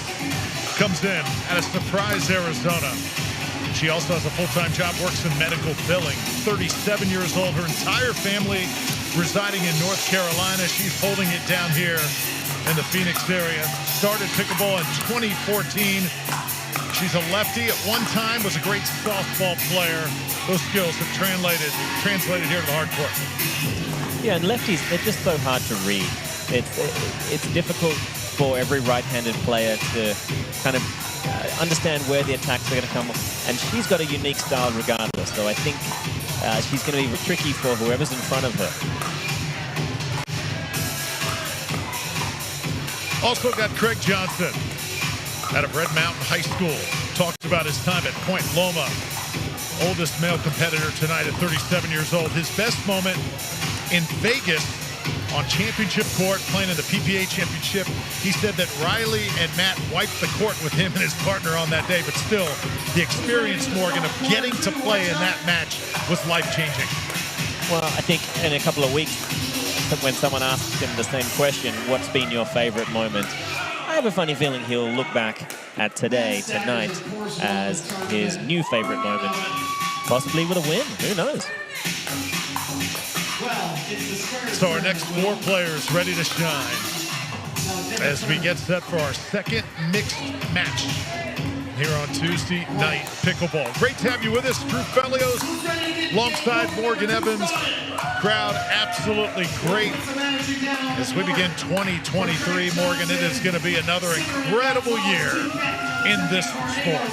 comes in out of Surprise, Arizona. She also has a full-time job, works in medical billing. 37 years old, her entire family residing in North Carolina. She's holding it down here in the Phoenix area. Started pickleball in 2014. She's a lefty. At one time was a great softball player. Those skills have translated here to the hard court. Yeah, and lefties, they're just so hard to read. It's difficult for every right-handed player to kind of understand where the attacks are going to come. And she's got a unique style regardless. So I think she's going to be tricky for whoever's in front of her. Also got Craig Johnson out of Red Mountain High School. Talked about his time at Point Loma. Oldest male competitor tonight at 37 years old. His best moment in Vegas on championship court, playing in the PPA championship. He said that Riley and Matt wiped the court with him and his partner on that day, but still, the experience, Morgan, of getting to play in that match was life-changing. Well, I think in a couple of weeks, when someone asks him the same question, what's been your favorite moment? I have a funny feeling he'll look back at tonight, as his new favorite moment, possibly with a win. Who knows? So our next 4 players ready to shine as we get set for our second mixed match here on Tuesday Night Pickleball. Great to have you with us, Drew Felios, alongside Morgan Evans. Crowd absolutely great as we begin 2023. Morgan, it is going to be another incredible year in this sport.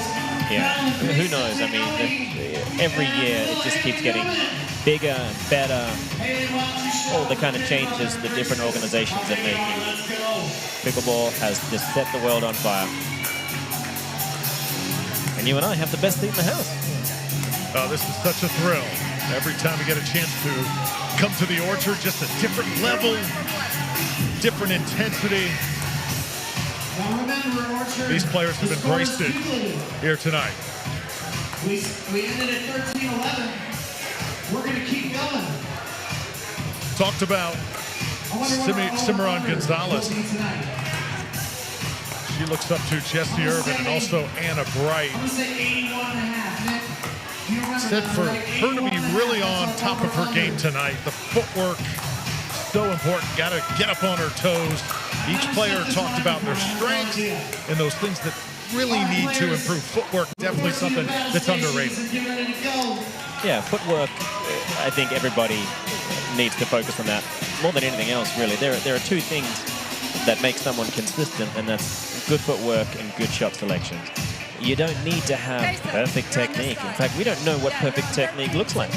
Yeah, who knows? I mean, every year it just keeps getting bigger and better. All the kind of changes the different organizations are making. Pickleball has just set the world on fire. And you and I have the best seat in the house. Oh, this is such a thrill. Every time we get a chance to come to the Orchard, just a different level, different intensity. These players have embraced it here tonight. We ended at 13-11. We're going to keep going. Talked about Cimarron Gonzalez. She looks up to Jessie Irvin and also Anna Bright. Said for her to be really on top of her game tonight. The footwork, so important. Got to get up on her toes. Each player talked about their strengths and those things that really need to improve. Footwork, definitely something that's underrated. Yeah, footwork, I think everybody needs to focus on that more than anything else, really. There are 2 things that make someone consistent, and that's good footwork and good shot selection. You don't need to have perfect technique. In fact, we don't know what perfect technique looks like.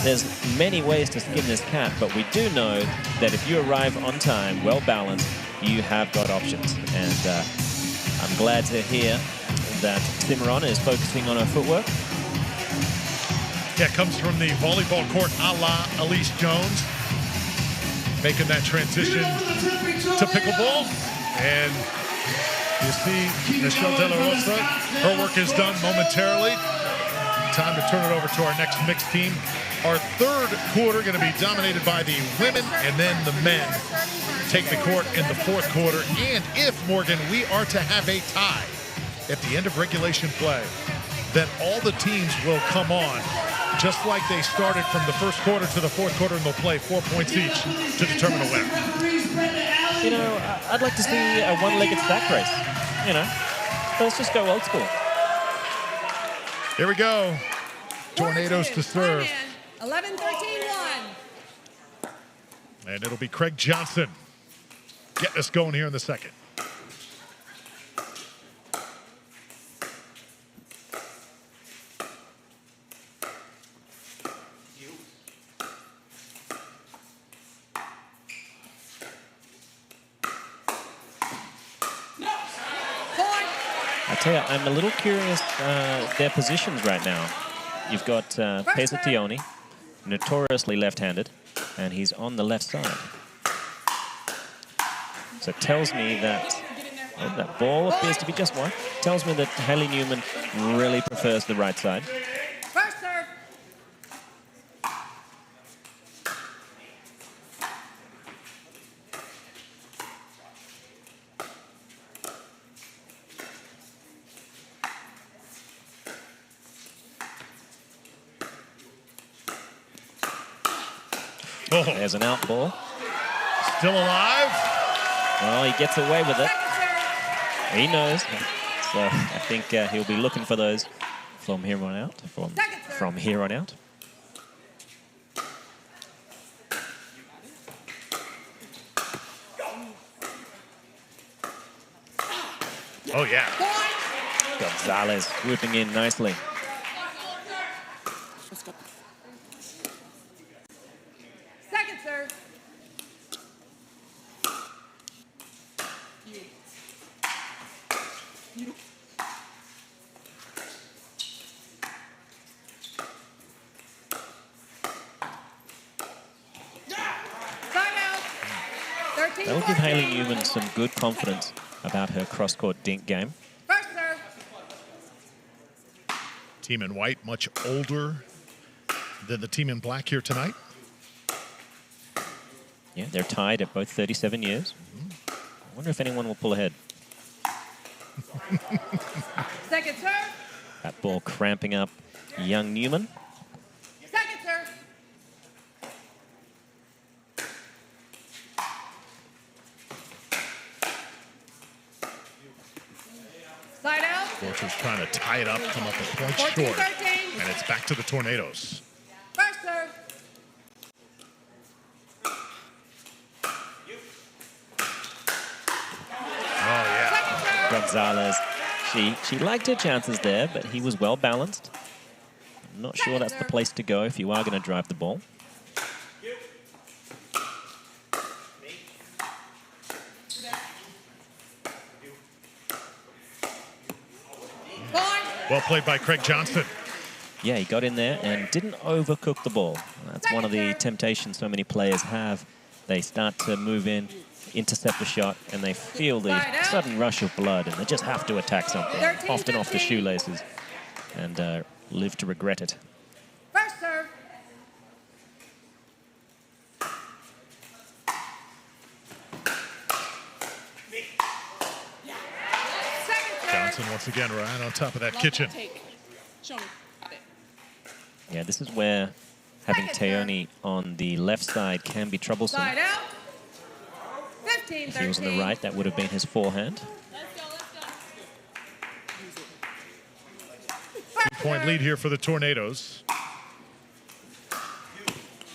There's many ways to skin this cat, but we do know that if you arrive on time, well-balanced, you have got options. And I'm glad to hear that Cimarron is focusing on her footwork. Yeah, comes from the volleyball court a la Elise Jones, making that transition to pickleball. And you see Michelle De La Rosa, her work is done momentarily. Time to turn it over to our next mixed team. Our third quarter going to be dominated by the women, and then the men take the court in the 4th quarter. And if, Morgan, we are to have a tie at the end of regulation play, then all the teams will come on Just like they started from the first quarter to the fourth quarter, and they'll play 4 points each to determine a winner. You know, I'd like to see a one-legged stack race. You know, let's just go old school. Here we go. Tornadoes to serve. 11-13-1. And it'll be Craig Johnson getting us going here in the second. I tell you, I'm a little curious their positions right now. You've got Pesa Tioni, notoriously left-handed, and he's on the left side. So it tells me that that ball appears to be just one. Tells me that Haley Newman really prefers the right side. First serve. Oh. There's an out ball. Still alive. Oh, he gets away with it. He knows. So I think he'll be looking for those from here on out. From here on out. Oh, yeah. Gonzalez swooping in nicely. Second serve. That'll give Haley Newman some good confidence about her cross-court dink game. First serve. Team in white, much older than the team in black here tonight. Yeah, they're tied at both 37 years. I wonder if anyone will pull ahead. Second serve. That ball cramping up young Newman. Second serve. Side out. Scorchers trying to tie it up, come up a point short. 14-13. And it's back to the Tornadoes. First serve. Oh, yeah. Gonzalez, she liked her chances there, but he was well balanced. I'm not sure that's the place to go if you are going to drive the ball. Well played by Craig Johnson. Yeah, he got in there and didn't overcook the ball. That's one of the temptations so many players have. They start to move in, intercept a shot, and they feel the sudden rush of blood, and they just have to attack something, often off the shoelaces, and live to regret it. First serve. Johnson once again right on top of that kitchen. Show me. Got it. Yeah, this is where having Teoni on the left side can be troublesome. Side out. 15-13. If he was on the right, that would have been his forehand. 2-point lead here for the Tornadoes.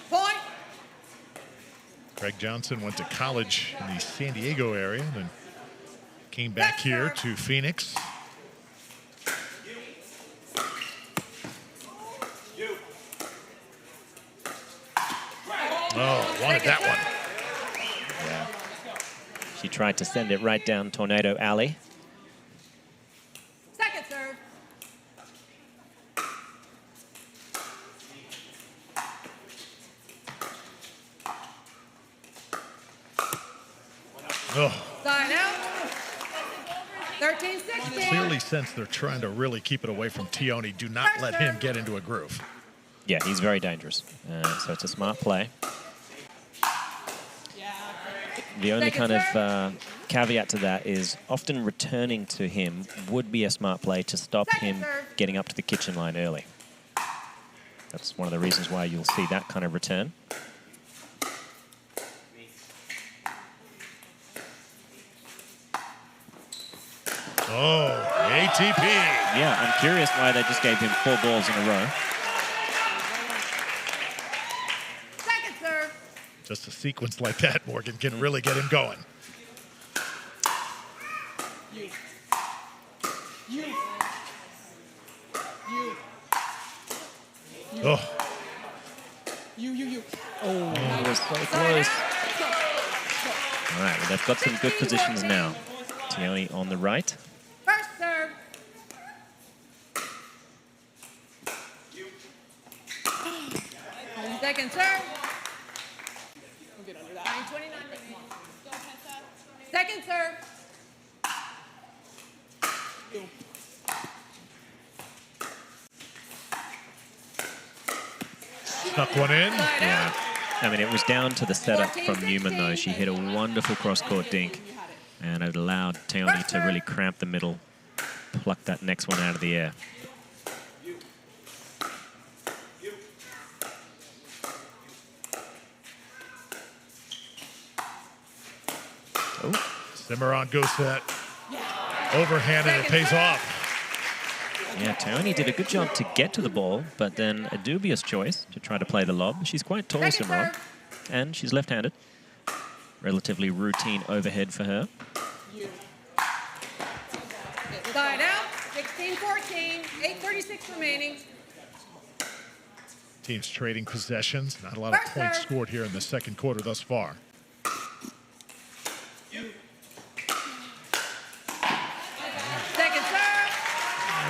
Point. Craig Johnson went to college in the San Diego area, then came back here to Phoenix. Oh, wanted that one. Yeah. She tried to send it right down Tornado Alley. Second serve. Oh. Side out. 13-16. Clearly sense they're trying to really keep it away from Tioni. Do not let him get into a groove. Yeah, he's very dangerous. So it's a smart play. The only kind of caveat to that is often returning to him would be a smart play to stop him getting up to the kitchen line early. That's one of the reasons why you'll see that kind of return. Oh, ATP. Yeah, I'm curious why they just gave him 4 balls in a row. Second serve. Just a sequence like that, Morgan, can really get him going. Oh. Oh, it was so close. All right, well, they've got some good positions now. Tioni on the right. First serve. Second serve. We'll get under that. 29. Second serve. Snuck one in. Yeah. I mean, it was down to the setup from Newman, though. She hit a wonderful cross-court dink, and it allowed Tioni to really cramp the middle, pluck that next one out of the air. Oh. Cimarron goes to that overhand, and it pays off. Yeah, Tioni did a good job to get to the ball, but then a dubious choice to try to play the lob. She's quite tall, Cimarron, and she's left-handed. Relatively routine overhead for her. Side out. 16-14. 8:36 remaining. Teams trading possessions. Not a lot of points scored here in the second quarter thus far. Second serve.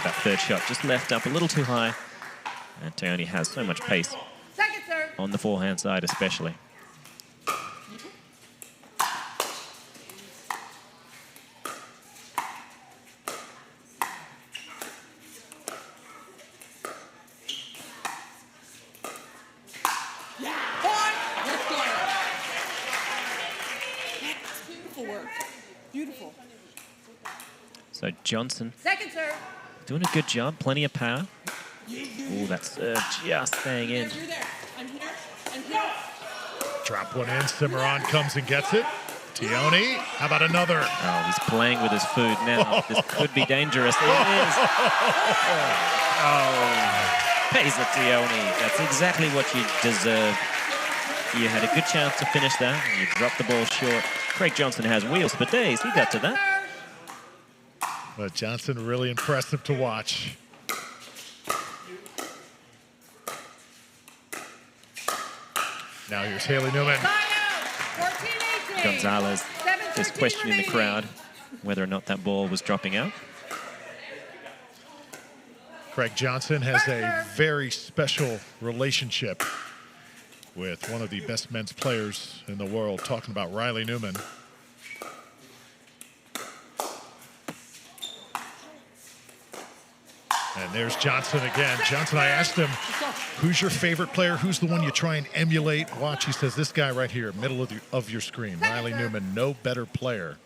That third shot just left up a little too high, and Tioni has so much pace Second serve. on the forehand side especially. Beautiful work. Beautiful. So Johnson Second serve. doing a good job, plenty of power. Oh, that serve just staying in. You're there. I'm here. I'm here. Drop one in. Cimarron comes and gets it. Tioni, how about another? Oh, he's playing with his food now. This could be dangerous. It is. Oh, pays it, Tioni. That's exactly what you deserve. You had a good chance to finish that, and you dropped the ball short. Craig Johnson has wheels for days. He got to that. But Johnson, really impressive to watch. Now here's Haley Newman. Gonzalez just questioning the crowd whether or not that ball was dropping out. Craig Johnson has a very special relationship with one of the best men's players in the world, talking about Riley Newman. And there's Johnson again. Johnson, I asked him, who's your favorite player? Who's the one you try and emulate? Watch, he says, this guy right here, middle of your screen, Riley Newman. No better player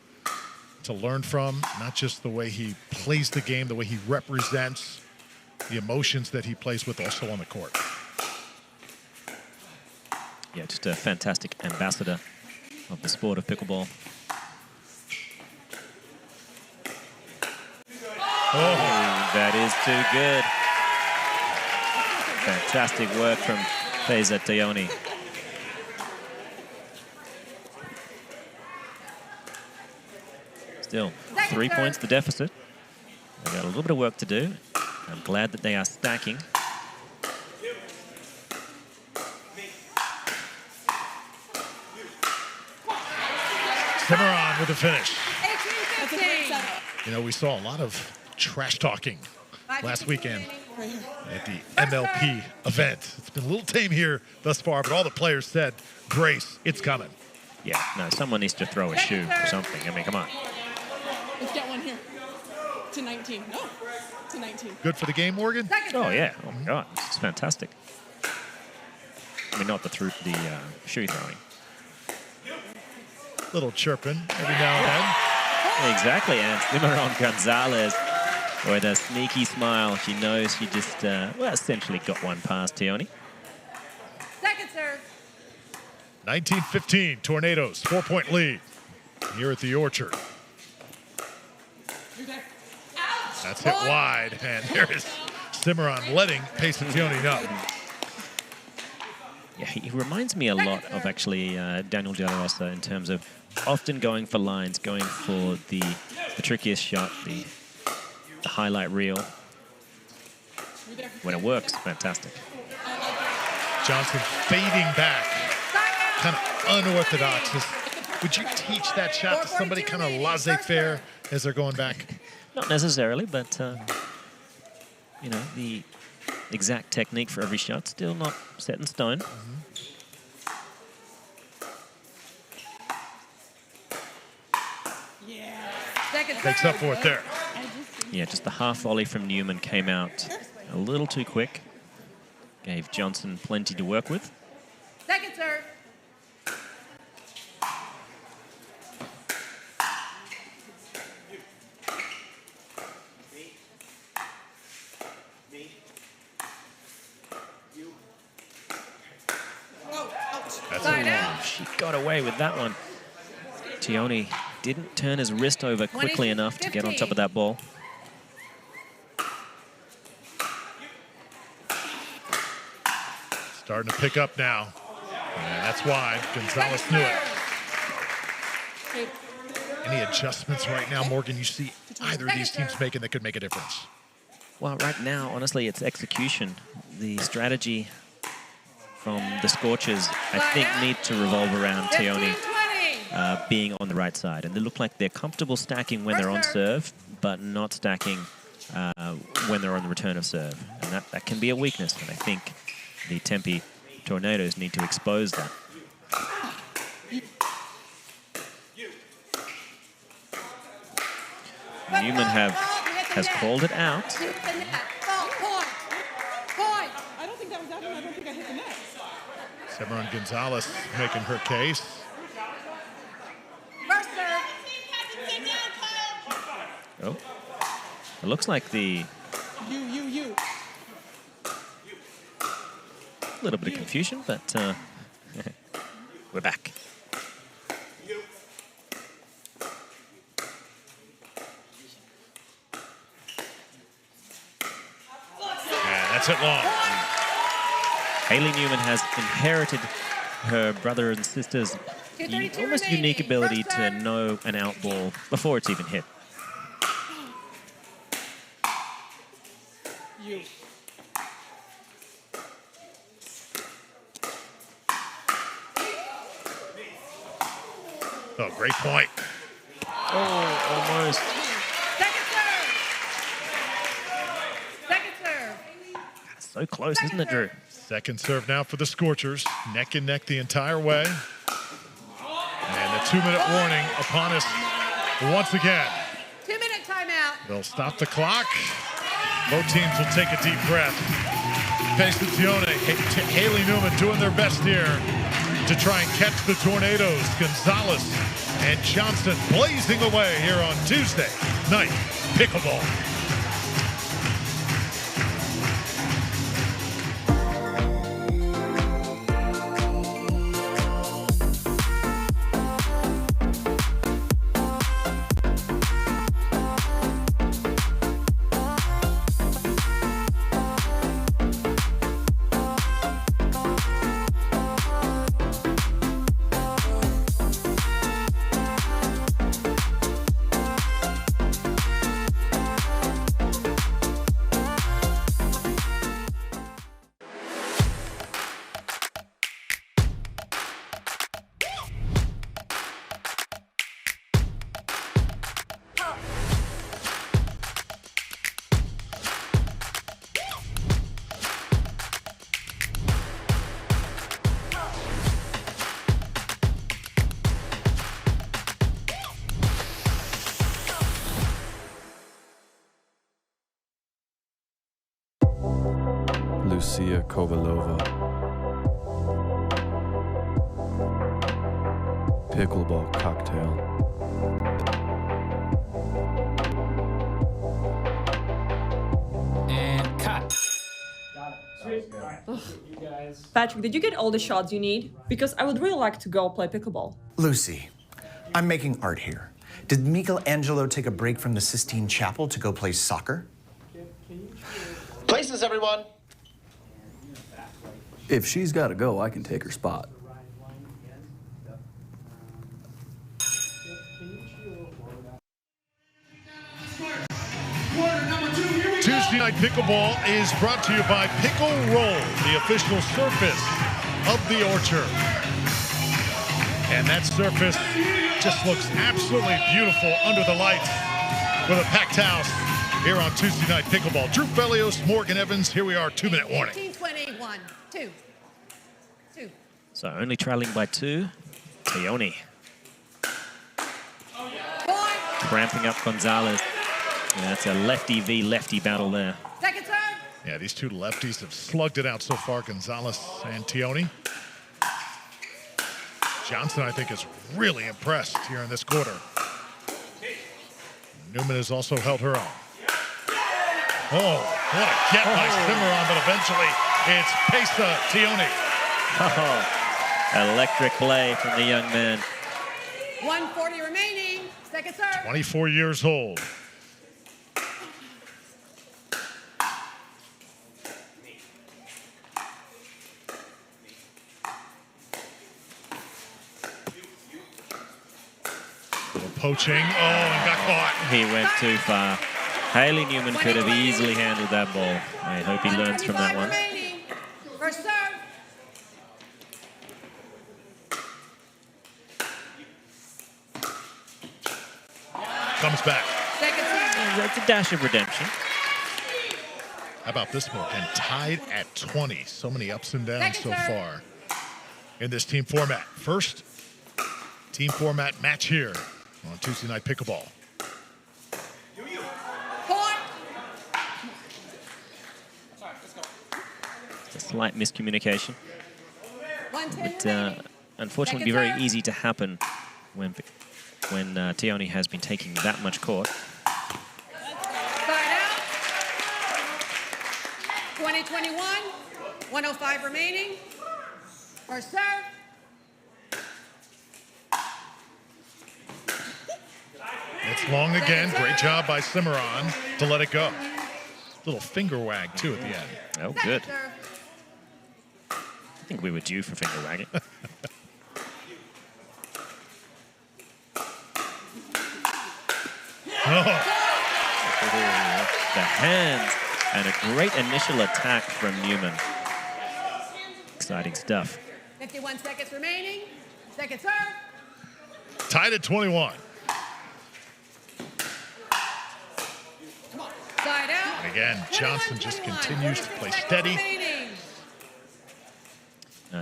to learn from, not just the way he plays the game, the way he represents the emotions that he plays with also on the court. Yeah, just a fantastic ambassador of the sport of pickleball. Oh, that is too good. Fantastic work from Faiza Tioni. Still, 3 points the deficit. They've got a little bit of work to do. I'm glad that they are stacking. Cimarron with the finish. 18-15. You know, we saw a lot of trash talking last weekend at the MLP event. It's been a little tame here thus far, but all the players said, Grace, it's coming. Yeah, no, someone needs to throw a shoe or something. I mean, come on. Let's get one here. To 19. No, to 19. Good for the game, Morgan? Oh, yeah. Oh, my God. This is fantastic. I mean, not the shoe throwing. Little chirping every now and then. Exactly, and Cimarron Gonzalez With a sneaky smile, she knows she just, well, essentially got one past Tioni. Second serve. 19-15, Tornadoes, 4-point lead here at the Orchard. That's hit wide, and there is Cimarron letting Tioni know. Yeah, he reminds me a lot of actually Daniel De La Rosa in terms of often going for lines, going for the trickiest shot, the highlight reel. When it works, fantastic. Johnson fading back, kind of unorthodox. Would you teach that shot to somebody kind of laissez-faire as they're going back? Not necessarily, but you know, the exact technique for every shot still not set in stone. Takes up for it there. Yeah, just the half volley from Newman came out a little too quick. Gave Johnson plenty to work with. Second serve. She got away with that one. Tioni didn't turn his wrist over quickly enough to get on top of that ball. Starting to pick up now. And that's wide. Gonzalez knew it. Any adjustments right now, Morgan, you see either of these teams making that could make a difference? Well, right now, honestly, it's execution. The strategy from the Scorchers, I think, need to revolve around Tioni being on the right side. And they look like they're comfortable stacking when they're on serve, but not stacking when they're on the return of serve. And that can be a weakness. And I think the Tempe Tornadoes need to expose that. Newman has called it out. I don't think that was out, and I don't think I hit the net. Cimarron Gonzalez making her case. First serve. Oh, it looks like the You. a little bit of confusion, but we're back. That's it long. Haley Newman has inherited her brother and sister's almost unique ability to know an out ball before it's even hit. Oh, great point. Oh, almost. So close, isn't it, Drew? Second serve now for the Scorchers. Neck and neck the entire way. And the 2-minute warning upon us once again. 2-minute timeout. They'll stop the clock. Both teams will take a deep breath. Tioni, Haley Newman doing their best here to try and catch the Tornadoes. Gonzalez and Johnson blazing away here on Tuesday night pickleball. Lucia Kovalova. Pickleball cocktail. Patrick, did you get all the shots you need? Because I would really like to go play pickleball. Lucy, I'm making art here. Did Michelangelo take a break from the Sistine Chapel to go play soccer? Places, everyone. If she's got to go, I can take her spot. Tuesday Night Pickleball is brought to you by Pickle Roll, the official surface of the Orchard. And that surface just looks absolutely beautiful under the lights with a packed house here on Tuesday Night Pickleball. Drew Bellios, Morgan Evans, here we are, 2-minute warning. 19-21, 2. So only trailing by 2. Tioni. Cramping up Gonzalez. And that's a lefty v lefty battle there. Second serve. Yeah, these two lefties have slugged it out so far, Gonzalez and Tioni. Johnson, I think, is really impressed here in this quarter. Newman has also held her own. Oh, what a get by Cimarron, but eventually it's Pesa Tioni. Oh, electric play from the young man. 1:40 remaining. Second serve. 24 years old. Poaching, and got caught. He went too far. Haley Newman could have easily handled that ball. I hope he learns from that one. First serve. Comes back. Second serve. That's a dash of redemption. How about this one? And tied at 20. So many ups and downs so far in this team format. First team format match here on Tuesday Night Pickleball. It's a slight miscommunication. But unfortunately, be very easy to happen when Tioni has been taking that much court. Side out. 20-21. 1:05 remaining. First serve. It's long again. Great job by Cimarron to let it go. Little finger wag, too, at the end. Oh, good. I think we were due for finger wagging. The hands and a great initial attack from Newman. Exciting stuff. 51 seconds remaining. Second serve. Tied at 21. Side out. And again, Johnson just continues to play steady.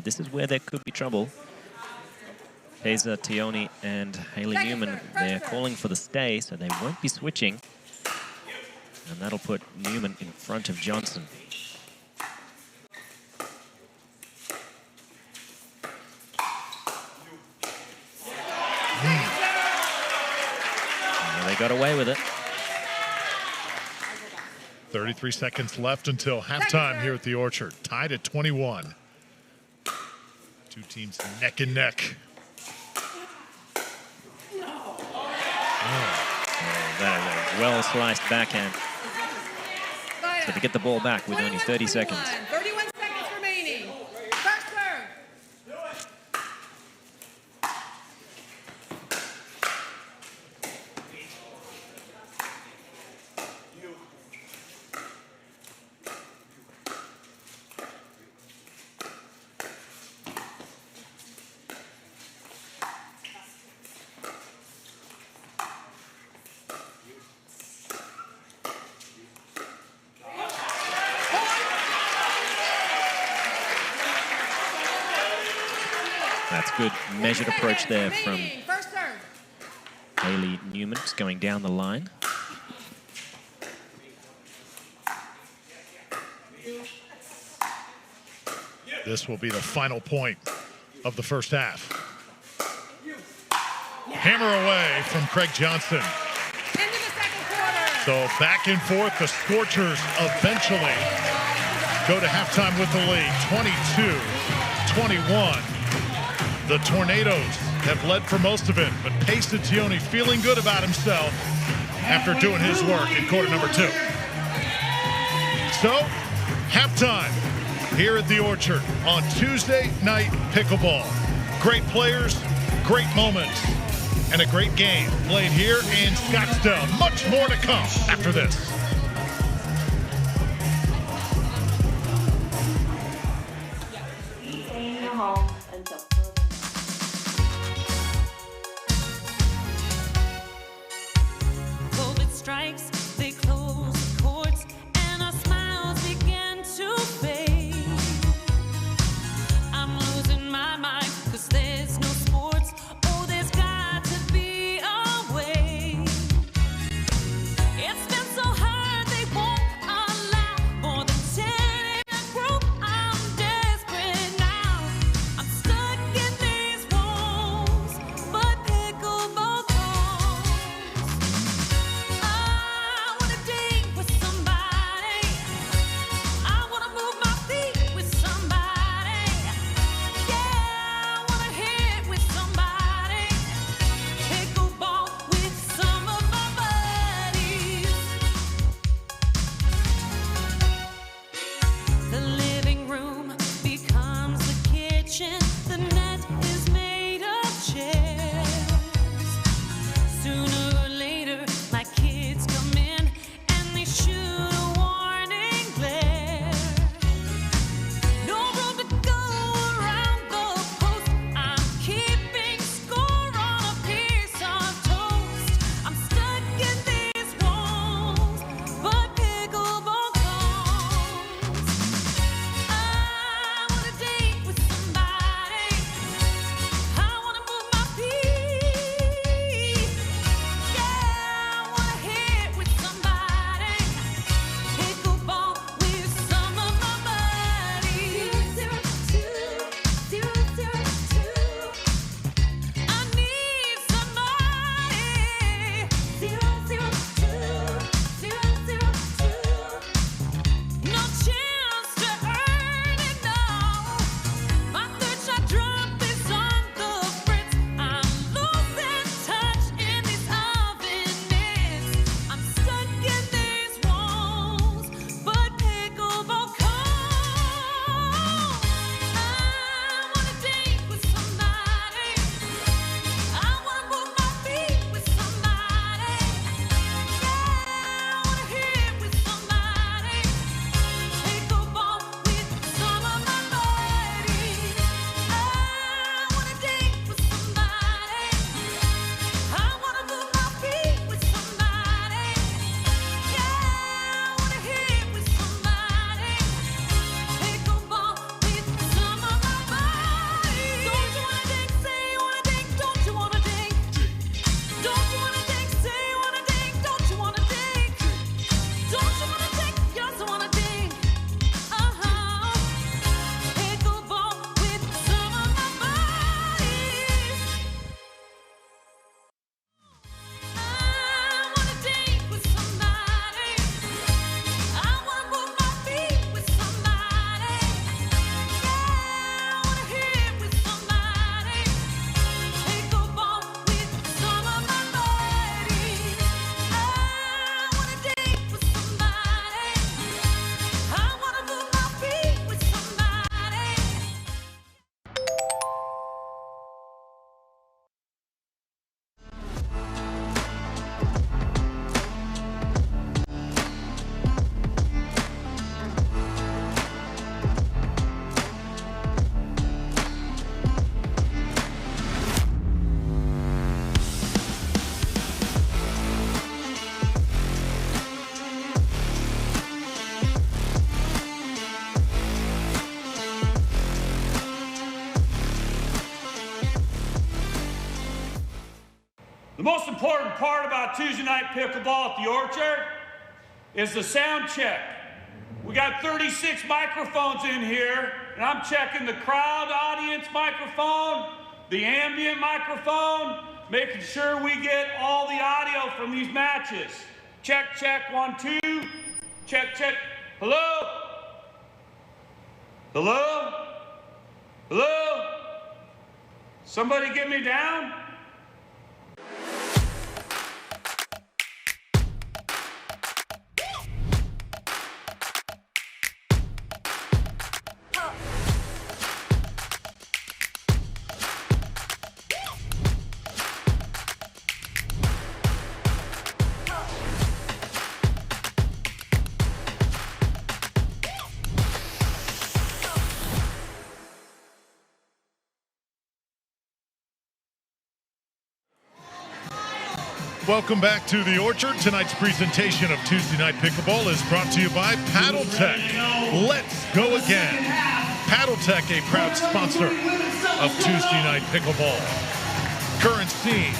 This is where there could be trouble. Pesa Tioni and Haley Newman, they're calling for the stay, so they won't be switching. And that'll put Newman in front of Johnson. They got away with it. 33 seconds left until halftime here at the Orchard. Tied at 21. Two teams neck and neck. That is a well-sliced backhand. So to get the ball back with only 30 seconds. 31 seconds remaining. First serve. That's good measured approach there from First serve. Haley Newman, just going down the line. This will be the final point of the first half. Hammer away from Craig Johnson. Into the second quarter. So back and forth, the Scorchers eventually go to halftime with the lead, 22-21. The Tornadoes have led for most of it, but Pesa Tione feeling good about himself after doing his work in quarter number 2. So, halftime here at the Orchard on Tuesday Night Pickleball. Great players, great moments, and a great game played here in Scottsdale. Much more to come after this. COVID strikes, they close the courts, and our smiles begin to fade. I'm losing my mind, 'cause there's no sports. Oh, there's got to be a way. It's been so hard, they won't allow more than 10 in a group. I'm desperate now. I'm stuck in these walls, but pickleball calls. I wanna date with somebody. I wanna move my feet with somebody. Yeah, I wanna hit with somebody. Pickleball with some of my buddies. The living room becomes the kitchen. The net is made of chairs. Sooner or later, my kids come in and they shoot a warning glare. No room to go around the post. I'm keeping score on a piece of toast. I'm stuck in these walls, but pickleball calls. I wanna date with somebody. I wanna move my feet. Yeah, I wanna hit with somebody. Pickleball with some of my buddies. 00202. I need somebody. 00202. No chance to earn it now. My third shot drop is on the fritz. I'm losing touch in these oven mitts. I'm stuck in these walls, but pickleball calls. I wanna date with somebody. I wanna move my feet with somebody. Yeah, I wanna hit with somebody. Pickleball with some of my buddies. I wanna date with somebody. I wanna move my feet with somebody. Yeah, I wanna hit with somebody. Pickleball with some of my buddies. Don't you wanna date? Say you wanna date. Don't you wanna date? Don't you wanna date? Say you wanna date. Don't you wanna date? Don't you wanna date? Yes, I wanna date. Pickleball with some of my buddies. I wanna date with somebody. I wanna move my feet with somebody. Yeah, I wanna hit with somebody. Pickleball with some of my buddies. I wanna date with somebody. I wanna move my feet with somebody. The most important part about Tuesday Night Pickleball at the Orchard is the sound check. We got 36 microphones in here, and I'm checking the crowd audience microphone, the ambient microphone, making sure we get all the audio from these matches. Check, check, 1, 2. Check, check. Hello? Hello? Hello? Somebody get me down? Welcome back to the Orchard. Tonight's presentation of Tuesday Night Pickleball is brought to you by Paddle Tech. Let's go again. Paddle Tech, a proud sponsor of Tuesday Night Pickleball. Current scene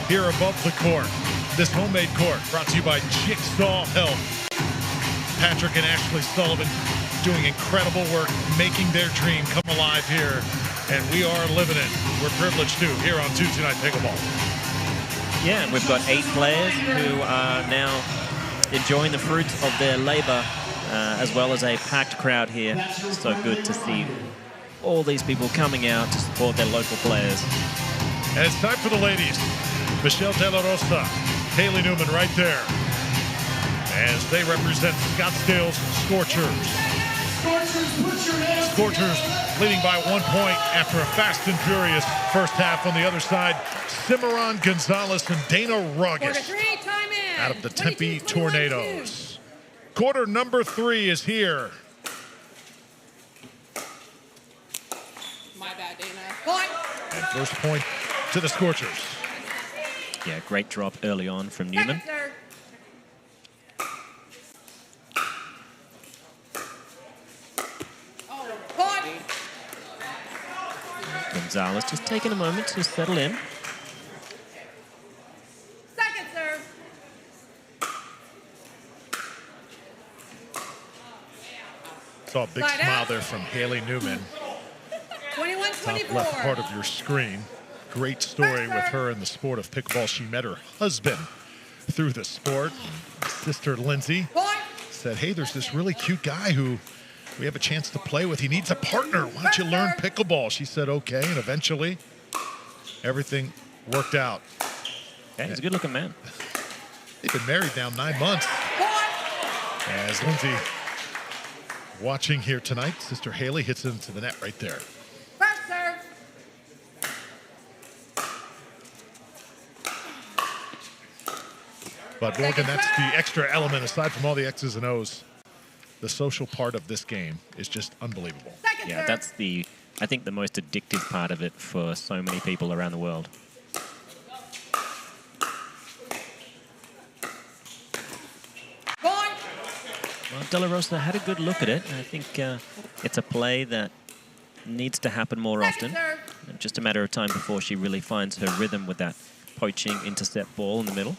here above the court. This homemade court brought to you by Jigsaw Health. Patrick and Ashley Sullivan doing incredible work, making their dream come alive here. And we are living it. We're privileged to here on Tuesday Night Pickleball. Yeah, and we've got 8 players who are now enjoying the fruits of their labor, as well as a packed crowd here. So good to see all these people coming out to support their local players. And it's time for the ladies. Michelle De La Rosa, Haley Newman right there, as they represent Scottsdale's Scorchers. Scorchers leading by 1 point after a fast and furious first half. On the other side, Cimarron Gonzalez and Dana Ruggis out of the Tempe Tornadoes. Quarter number 3 is here. My bad, Dana. Point. And first point to the Scorchers. Yeah, great drop early on from Newman. Gonzalez just taking a moment to settle in. Second serve. Saw a big Slide smile out. there from Haley Newman. 21-24. Top left part of your screen. Great story with her in the sport of pickleball. She met her husband through the sport. Sister Lindsay said, hey, there's this really cute guy who we have a chance to play with. He needs a partner. Why don't you learn pickleball? She said, okay. And eventually, everything worked out. Yeah, he's a good-looking man. They've been married now 9 months. As Lindsay watching here tonight, Sister Haley hits into the net right there. First serve. But Morgan, that's the extra element aside from all the X's and O's. The social part of this game is just unbelievable. Yeah, that's I think the most addictive part of it for so many people around the world. Well, De La Rosa had a good look at it. I think it's a play that needs to happen more often. Just a matter of time before she really finds her rhythm with that poaching intercept ball in the middle.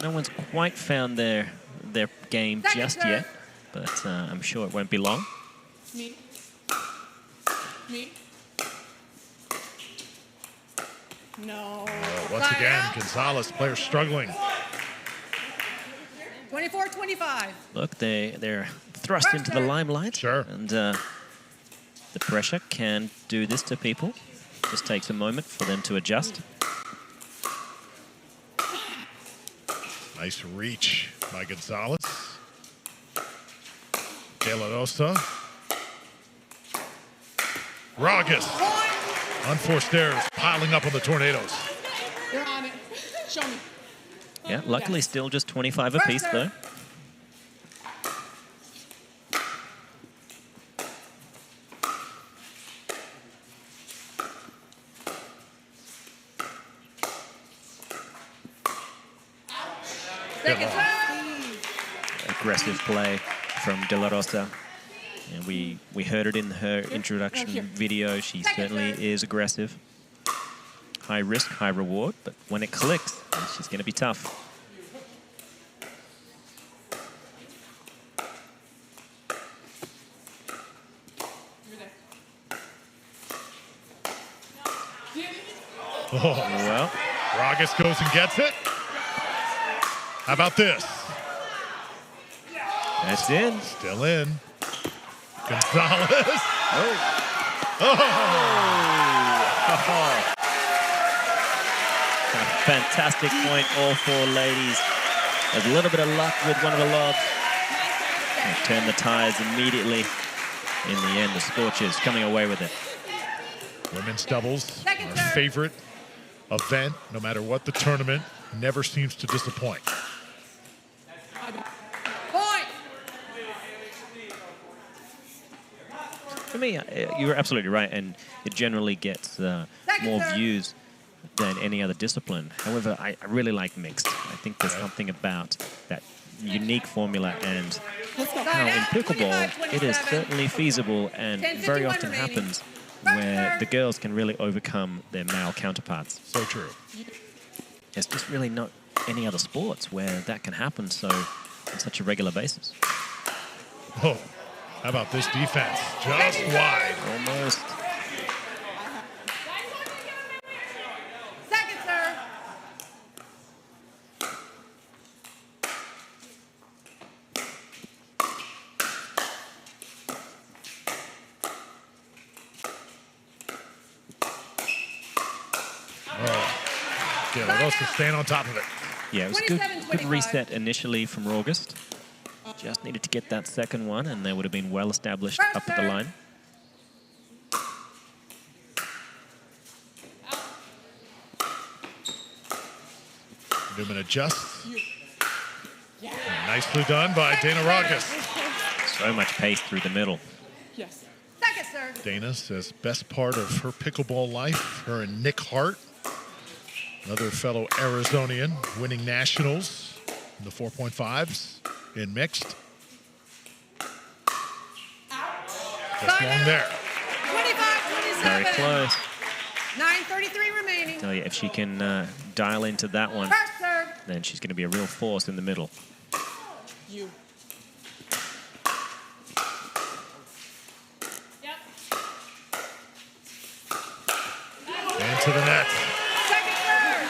No one's quite found their game just yet, but I'm sure it won't be long. Me. No. Once again, Gonzalez, players struggling. 24-25. Look, they're thrust into the limelight. Sure. And the pressure can do this to people. Just takes a moment for them to adjust. Nice reach by Gonzalez. De La Rosa. Ruggis. Unforced errors piling up on the Tornadoes. You're on it. Show me. Yeah, luckily still just 25 apiece though. Aggressive play from De La Rosa. And we heard it in her introduction video. She certainly is aggressive. High risk, high reward, but when it clicks, she's going to be tough. Oh, well, Ruggis goes and gets it. How about this? That's in. Still in. Gonzalez. Oh. A fantastic point, all four ladies. There's a little bit of luck with one of the lobs. And turn the tides immediately. In the end, the Scorchers coming away with it. Women's doubles, our favorite event, no matter what the tournament, never seems to disappoint. For me, you're absolutely right, and it generally gets more views than any other discipline. However, I really like mixed. I think there's something about that unique formula, and how in pickleball it is certainly feasible and very often happens where the girls can really overcome their male counterparts. So true. There's just really not any other sports where that can happen so on such a regular basis. Oh, how about this defense? Just wide. Almost. Second serve. Yeah, they're supposed to stand on top of it. Yeah, it was good reset initially from August. Just needed to get that second one, and they would have been well established up at the line. Newman adjusts. And nicely done by Dana Ragas. So much pace through the middle. Yes. Second serve. Dana says best part of her pickleball life, her and Nick Hart, another fellow Arizonian, winning nationals in the 4.5s in mixed. Just long there. 25-27. Very close. 9:33 remaining. Tell you, if she can dial into that one, First serve. then she's going to be a real force in the middle. You. Into the net. Second serve.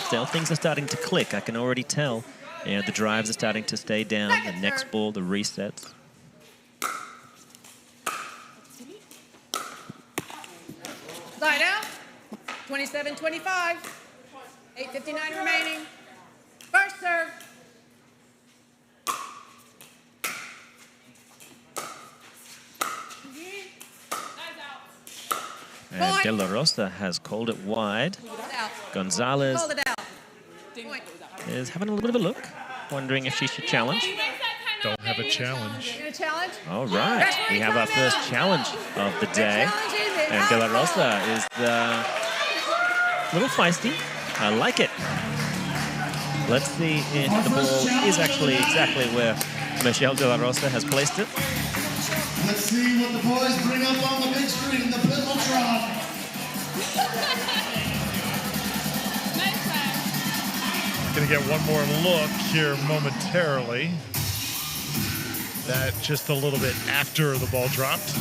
Still, things are starting to click. I can already tell. You know, the drives are starting to stay down. The next ball, the resets. Side out. 27-25. 8:59 remaining. First serve. And De La Rosa has called it wide. Out. Gonzalez Called it out. Point. is having a little bit of a look, wondering if she should challenge. Don't have a challenge. You gonna challenge? All right, we have our first challenge of the day. And De La Rosa is a little feisty. I like it. Let's see if the ball is actually exactly where Michelle De La Rosa has placed it. Let's see what the boys bring up on the big screen in the Pickleball. Gonna get one more look here momentarily. That just a little bit after the ball dropped.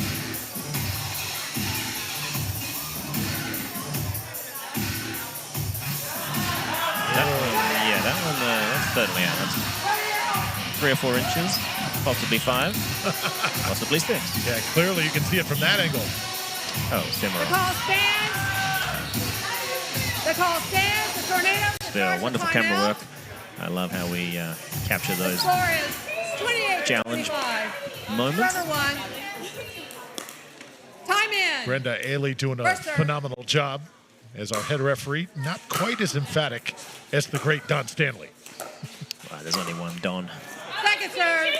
That one, that's certainly out. That's 3 or 4 inches, possibly 5, possibly 6. Yeah, clearly you can see it from that angle. Oh, similar. The call stands. The call stands. The tornado. Still, wonderful camera work. I love how we capture The those score is 28-25. challenge moments. Forever one. Time in. Brenda Ailey doing a First serve. phenomenal job as our head referee. Not quite as emphatic as the great Don Stanley. Wow, there's only one Don. Second serve.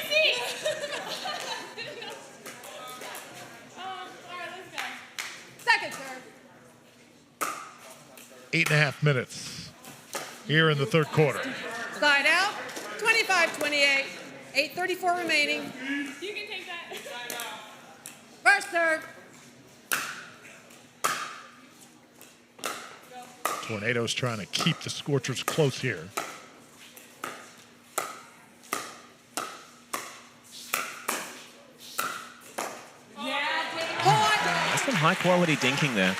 Second serve. 8.5 minutes here in the third quarter. Side out. 25-28. 8:34 remaining. You can take that. First serve. Tornadoes trying to keep the Scorchers close here. That's some high quality dinking there.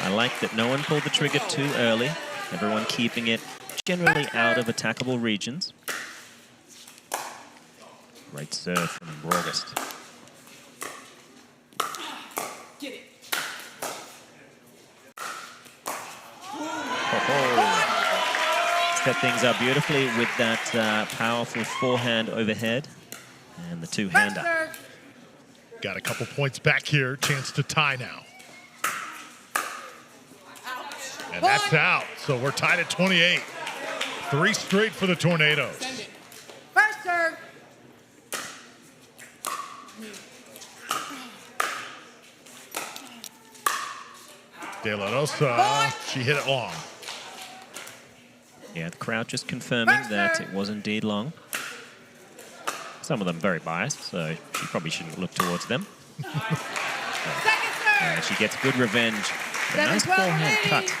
I like that no one pulled the trigger too early. Everyone keeping it generally out of attackable regions. Great serve from August. Get it. Set things up beautifully with that powerful forehand overhead and the two-hander. Got a couple points back here. Chance to tie now. And that's out. So we're tied at 28. 3 straight for the Tornadoes. First serve. De La Rosa, she hit it long. Yeah, the crowd just confirming that it was indeed long. Some of them very biased, so she probably shouldn't look towards them. She gets good revenge. A nice forehand cut.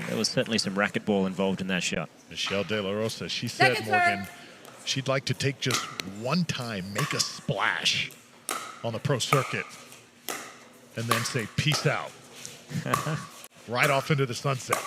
There was certainly some racquetball involved in that shot. Michelle De La Rosa, she said, Morgan, she'd like to take just one time, make a splash on the pro circuit, and then say, peace out. Right off into the sunset.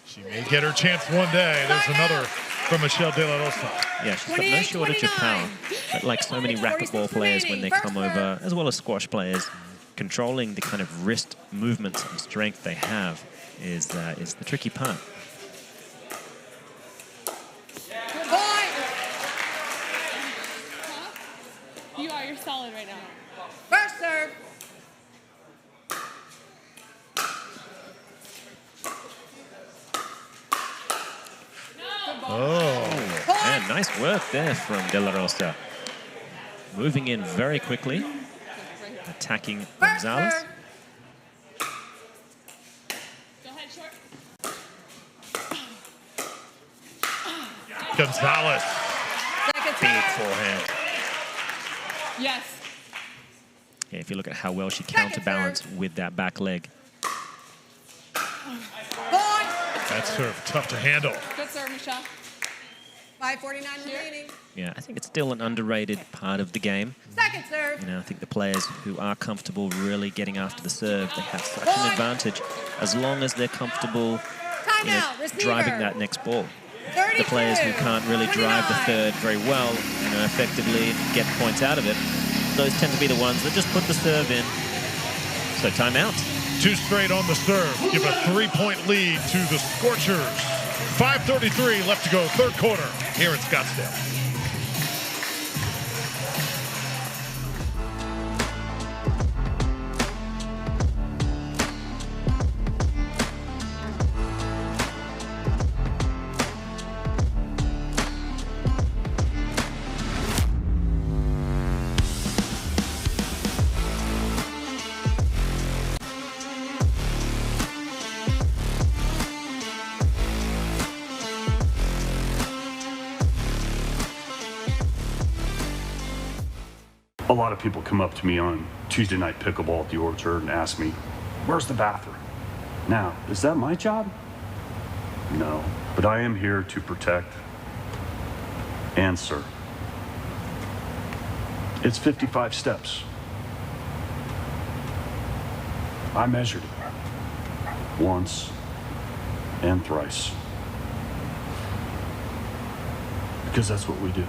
She may get her chance one day. There's another from Michelle De La Rosa. Yeah, she's got no shortage of power. But like so many racquetball players when they come over, as well as squash players, controlling the kind of wrist movements and strength they have is the tricky part. You are. You're solid right now. First serve. Oh, and nice work there from De La Rosa. Moving in very quickly, attacking Gonzalez. Gonzalez. Big forehand. Yes. Yeah, if you look at how well she counterbalanced with that back leg. That serve, tough to handle. Good serve, Michelle. 5:49 remaining. Yeah, I think it's still an underrated part of the game. Second serve. You know, I think the players who are comfortable really getting after the serve, they have such an advantage as long as they're comfortable driving that next ball. The players who can't really drive the third very well, effectively get points out of it, those tend to be the ones that just put the serve in. So timeout. 2 straight on the serve. Give a 3-point lead to the Scorchers. 5:33 left to go, third quarter here in Scottsdale. A lot of people come up to me on Tuesday night pickleball at the Orchard and ask me, where's the bathroom? Now, is that my job? No, but I am here to protect and serve. It's 55 steps. I measured it once and thrice. Because that's what we do.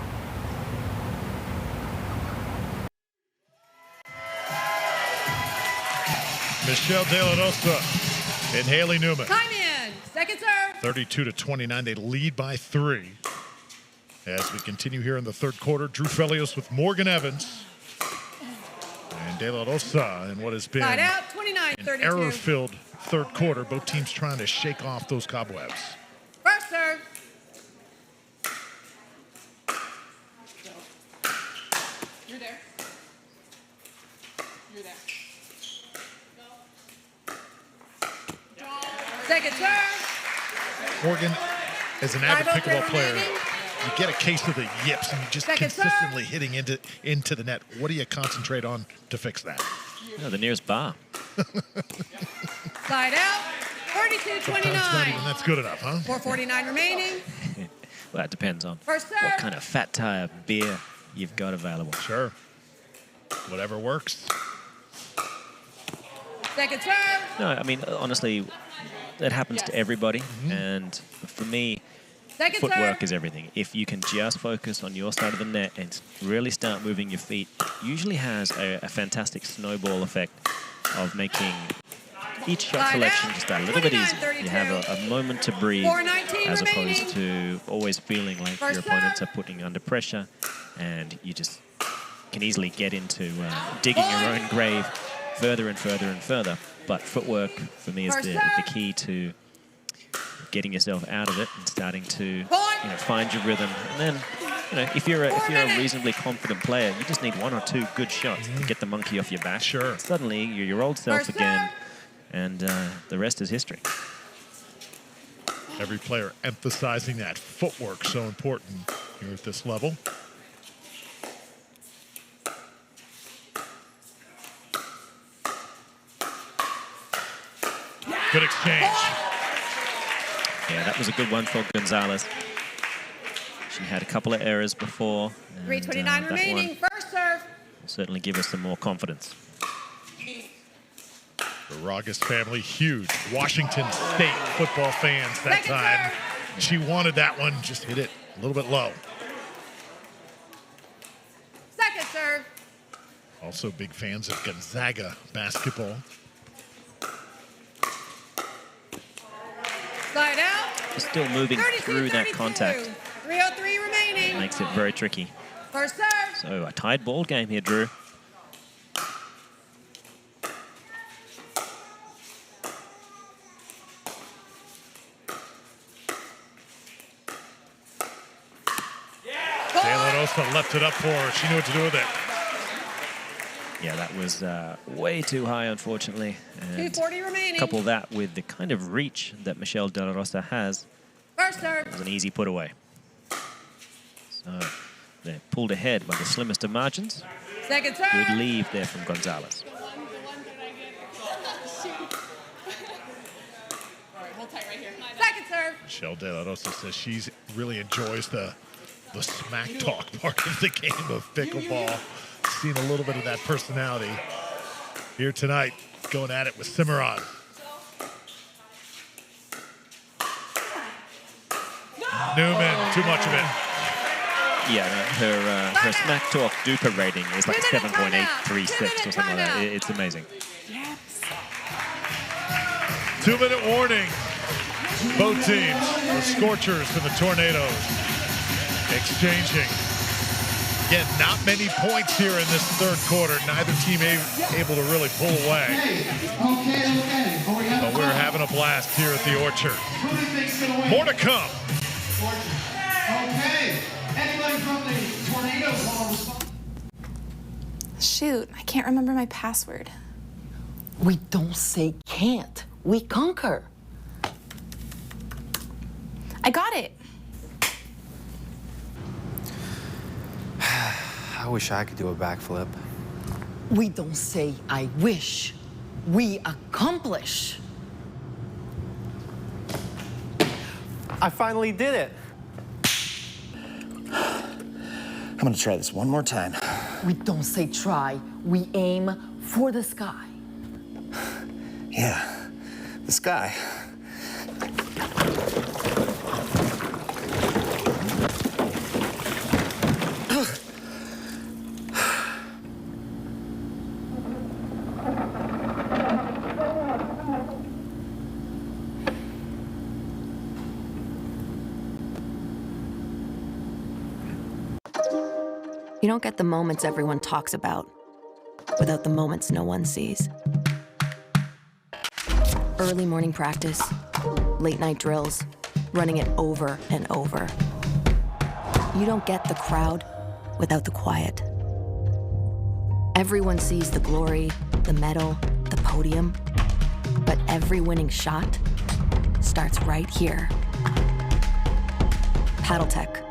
Michelle De La Rosa and Haley Newman. Time in. Second serve. 32-29. They lead by 3. As we continue here in the third quarter, Drew Felios with Morgan Evans and De La Rosa in what has been Side out, an 29-32. error-filled third quarter. Both teams trying to shake off those cobwebs. First serve. You're there. You're there. Second serve. Morgan, as an avid pickleball player, you get a case of the yips and you just consistently hitting into the net. What do you concentrate on to fix that? The nearest bar. Side out. 32-29. Not even that's good enough, huh? 4:49 remaining. Well, that depends on First serve. what kind of fat tire beer you've got available. Sure. Whatever works. Second serve. No, I mean, honestly, it happens to everybody. And for me, footwork is everything. If you can just focus on your side of the net and really start moving your feet, it usually has a fantastic snowball effect of making each shot selection just a little bit easier. You have a moment to breathe as opposed to always feeling like your opponents are putting you under pressure, and you just can easily get into digging your own grave further and further and further. But footwork, for me, is the key to getting yourself out of it and starting to find your rhythm. And then, if you're a reasonably confident player, you just need 1 or 2 good shots to get the monkey off your back. Sure. Suddenly, you're your old self again, and the rest is history. Every player emphasizing that footwork, so important here at this level. Good exchange. Yeah, that was a good one for Gonzalez. She had a couple of errors before. 3:29 remaining. First serve. Will certainly give us some more confidence. The Ragas family, huge Washington State football fans that time. She wanted that one, just hit it a little bit low. Second serve. Also big fans of Gonzaga basketball. Slide out. Still moving through that contact. 3:03 remaining. Makes it very tricky. First serve. So a tied ball game here, Drew. De La Rosa left it up for her. She knew what to do with it. Yeah, that was way too high, unfortunately. And 2:40 remaining. couple that with the kind of reach that Michelle De La Rosa has. First serve. It was an easy put away. So they pulled ahead by the slimmest of margins. Second serve. Good leave there from Gonzalez. Second serve. Michelle De La Rosa says she really enjoys the smack talk part of the game of pickleball. Seen a little bit of that personality here tonight, going at it with Cimarron. Newman, too much of it. Yeah, her smack talk duper rating is like a 7.836 or something like that. It's amazing. 2-minute warning. Both teams, the Scorchers and the Tornadoes, exchanging. Again, not many points here in this third quarter. Neither team able to really pull away. But we're having a blast here at the Orchard. More to come. Okay. Anybody from the Tornadoes want to respond? Shoot, I can't remember my password. We don't say can't. We conquer. I got it. I wish I could do a backflip. We don't say I wish. We accomplish. I finally did it. I'm gonna try this one more time. We don't say try. We aim for the sky. Yeah, the sky. You don't get the moments everyone talks about without the moments no one sees. Early morning practice, late night drills, running it over and over. You don't get the crowd without the quiet. Everyone sees the glory, the medal, the podium, but every winning shot starts right here. Paddletech.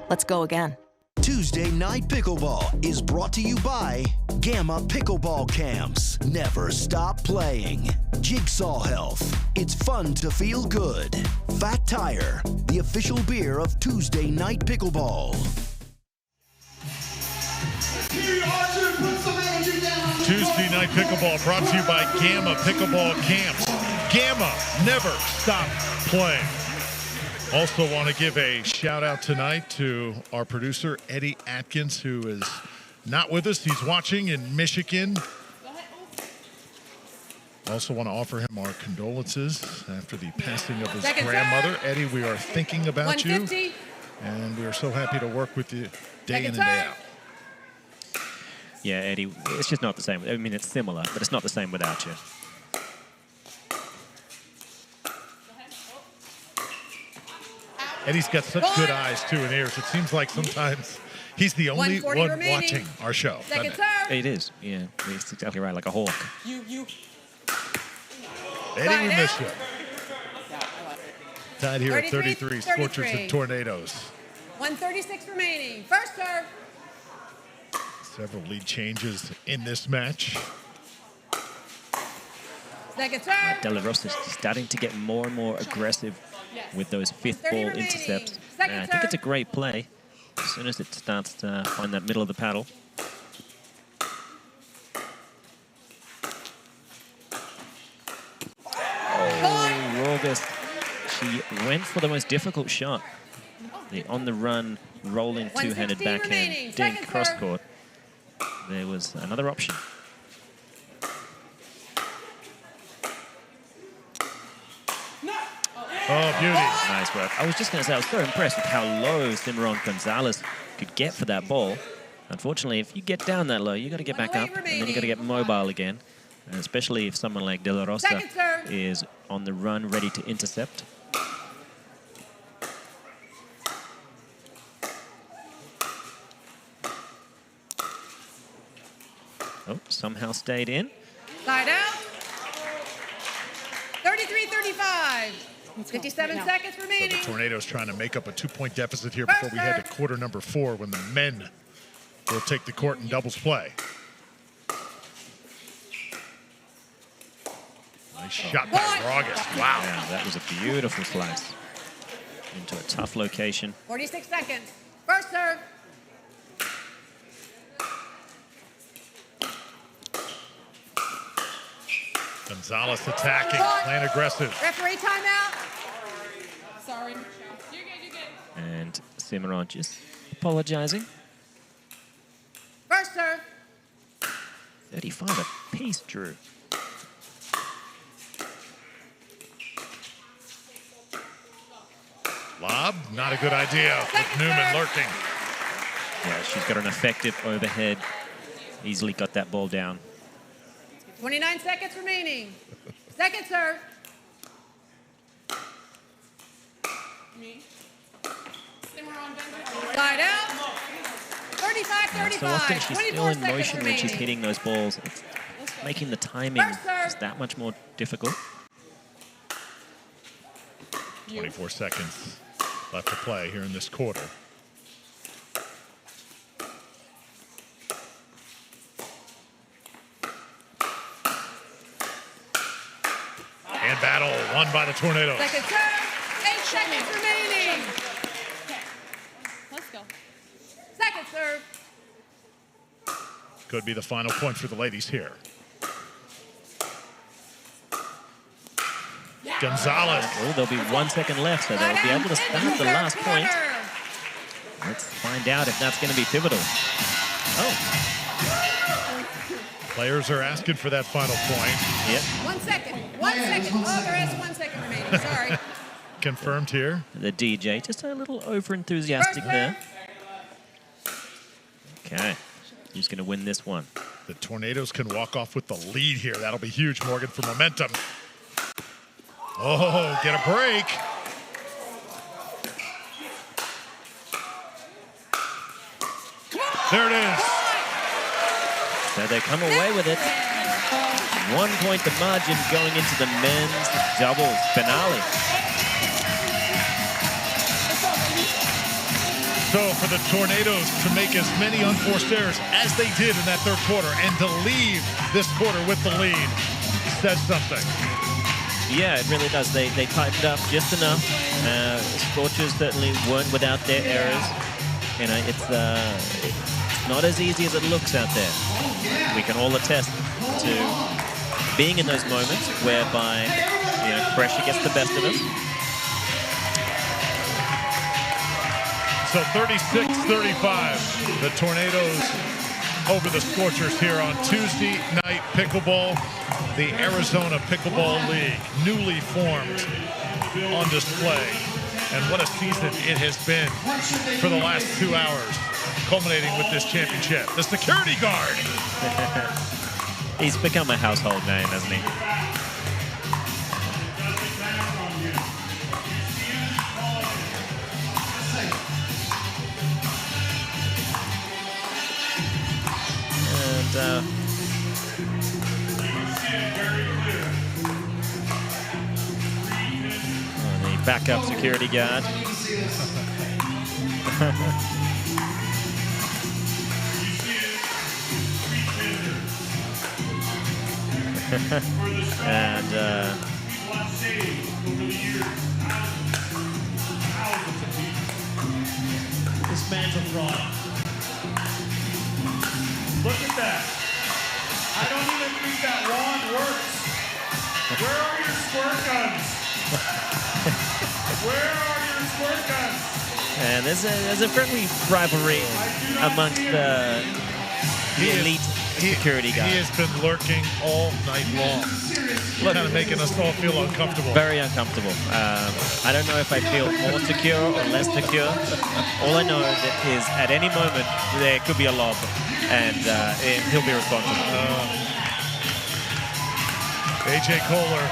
Let's go again. Tuesday Night Pickleball is brought to you by Gamma Pickleball Camps. Never stop playing. Jigsaw Health. It's fun to feel good. Fat Tire, the official beer of Tuesday Night Pickleball. Tuesday Night Pickleball brought to you by Gamma Pickleball Camps. Gamma never stop playing. Also want to give a shout out tonight to our producer, Eddie Atkins, who is not with us. He's watching in Michigan. Also want to offer him our condolences after the passing of his grandmother. Eddie, we are thinking about you, and we are so happy to work with you day in and day out. Yeah, Eddie, it's just not the same. I mean, it's similar, but it's not the same without you. Eddie's got such good eyes, too, and ears. It seems like sometimes he's the only one watching our show. It is, yeah. It's exactly right, like a hawk. Eddie, we miss you. Tied here at 33, Scorchers and Tornadoes. 1:36 remaining. First serve. Several lead changes in this match. Second serve. De La Rosa is starting to get more and more aggressive with those fifth ball intercepts. I think it's a great play as soon as it starts to find that middle of the paddle. Oh, August. She went for the most difficult shot. The on-the-run, rolling two-handed backhand dink cross-court. There was another option. Oh, beauty. Nice work. I was just going to say, I was so impressed with how low Cimarron Gonzalez could get for that ball. Unfortunately, if you get down that low, you got to get back up, and then you got to get mobile again. And especially if someone like De La Rosa is on the run, ready to intercept. Oh, somehow stayed in. Side out. 33-35. 57 seconds remaining. So the Tornadoes trying to make up a 2-point deficit here before we head to quarter number 4 when the men will take the court in doubles play. Nice shot by August. Wow. Yeah, that was a beautiful slice into a tough location. 46 seconds. First serve. Gonzalez attacking, playing aggressive. Referee timeout. Sorry. You're good. And Cimarron just apologizing. First serve. 35 apiece, Drew. Lob, not a good idea with Newman lurking. Yeah, she's got an effective overhead. Easily got that ball down. 29 seconds remaining. Second serve. Side out. 35-35. So often she's still in motion when she's remaining. hitting those balls. It's making the timing just that much more difficult. 24 seconds left to play here in this quarter. And battle won by the Tornadoes. Second serve. 8 seconds remaining. Okay. Let's go. Second serve. Could be the final point for the ladies here. Gonzalez. Oh, there'll be 1 second left, so they'll be able to start the last point. Let's find out if that's going to be pivotal. Oh. Players are asking for that final point. Yep. 1 second. 1 second. Oh, there is 1 second remaining. Sorry. Confirmed here. The DJ just a little over-enthusiastic there. Okay. Who's going to win this one? The Tornadoes can walk off with the lead here. That'll be huge, Morgan, for momentum. Oh, get a break. There it is. So they come away with it. 1 point the margin going into the men's doubles finale. So for the Tornadoes to make as many unforced errors as they did in that third quarter and to leave this quarter with the lead says something. Yeah, it really does. They tightened up just enough. Scorchers certainly weren't without their errors. You know, it's not as easy as it looks out there. We can all attest to being in those moments whereby, you Pressure gets the best of us. So 36-35, the Tornadoes over the Scorchers here on Tuesday night pickleball. The Arizona Pickleball League, newly formed, on display. And what a season it has been for the last 2 hours, culminating with this championship. The security guard. He's become a household name, hasn't he? And the backup security guard. And this man's a fraud. Look at that. I don't even think that wand works. Where are your squirt guns? Where are your squirt guns? And there's a friendly rivalry amongst the elite security guys. He has been lurking all night long. Kind of making us all feel uncomfortable. Very uncomfortable. I don't know if I feel more secure or less secure. All I know is at any moment there could be a lob, and he'll be responsible. A.J. Kohler,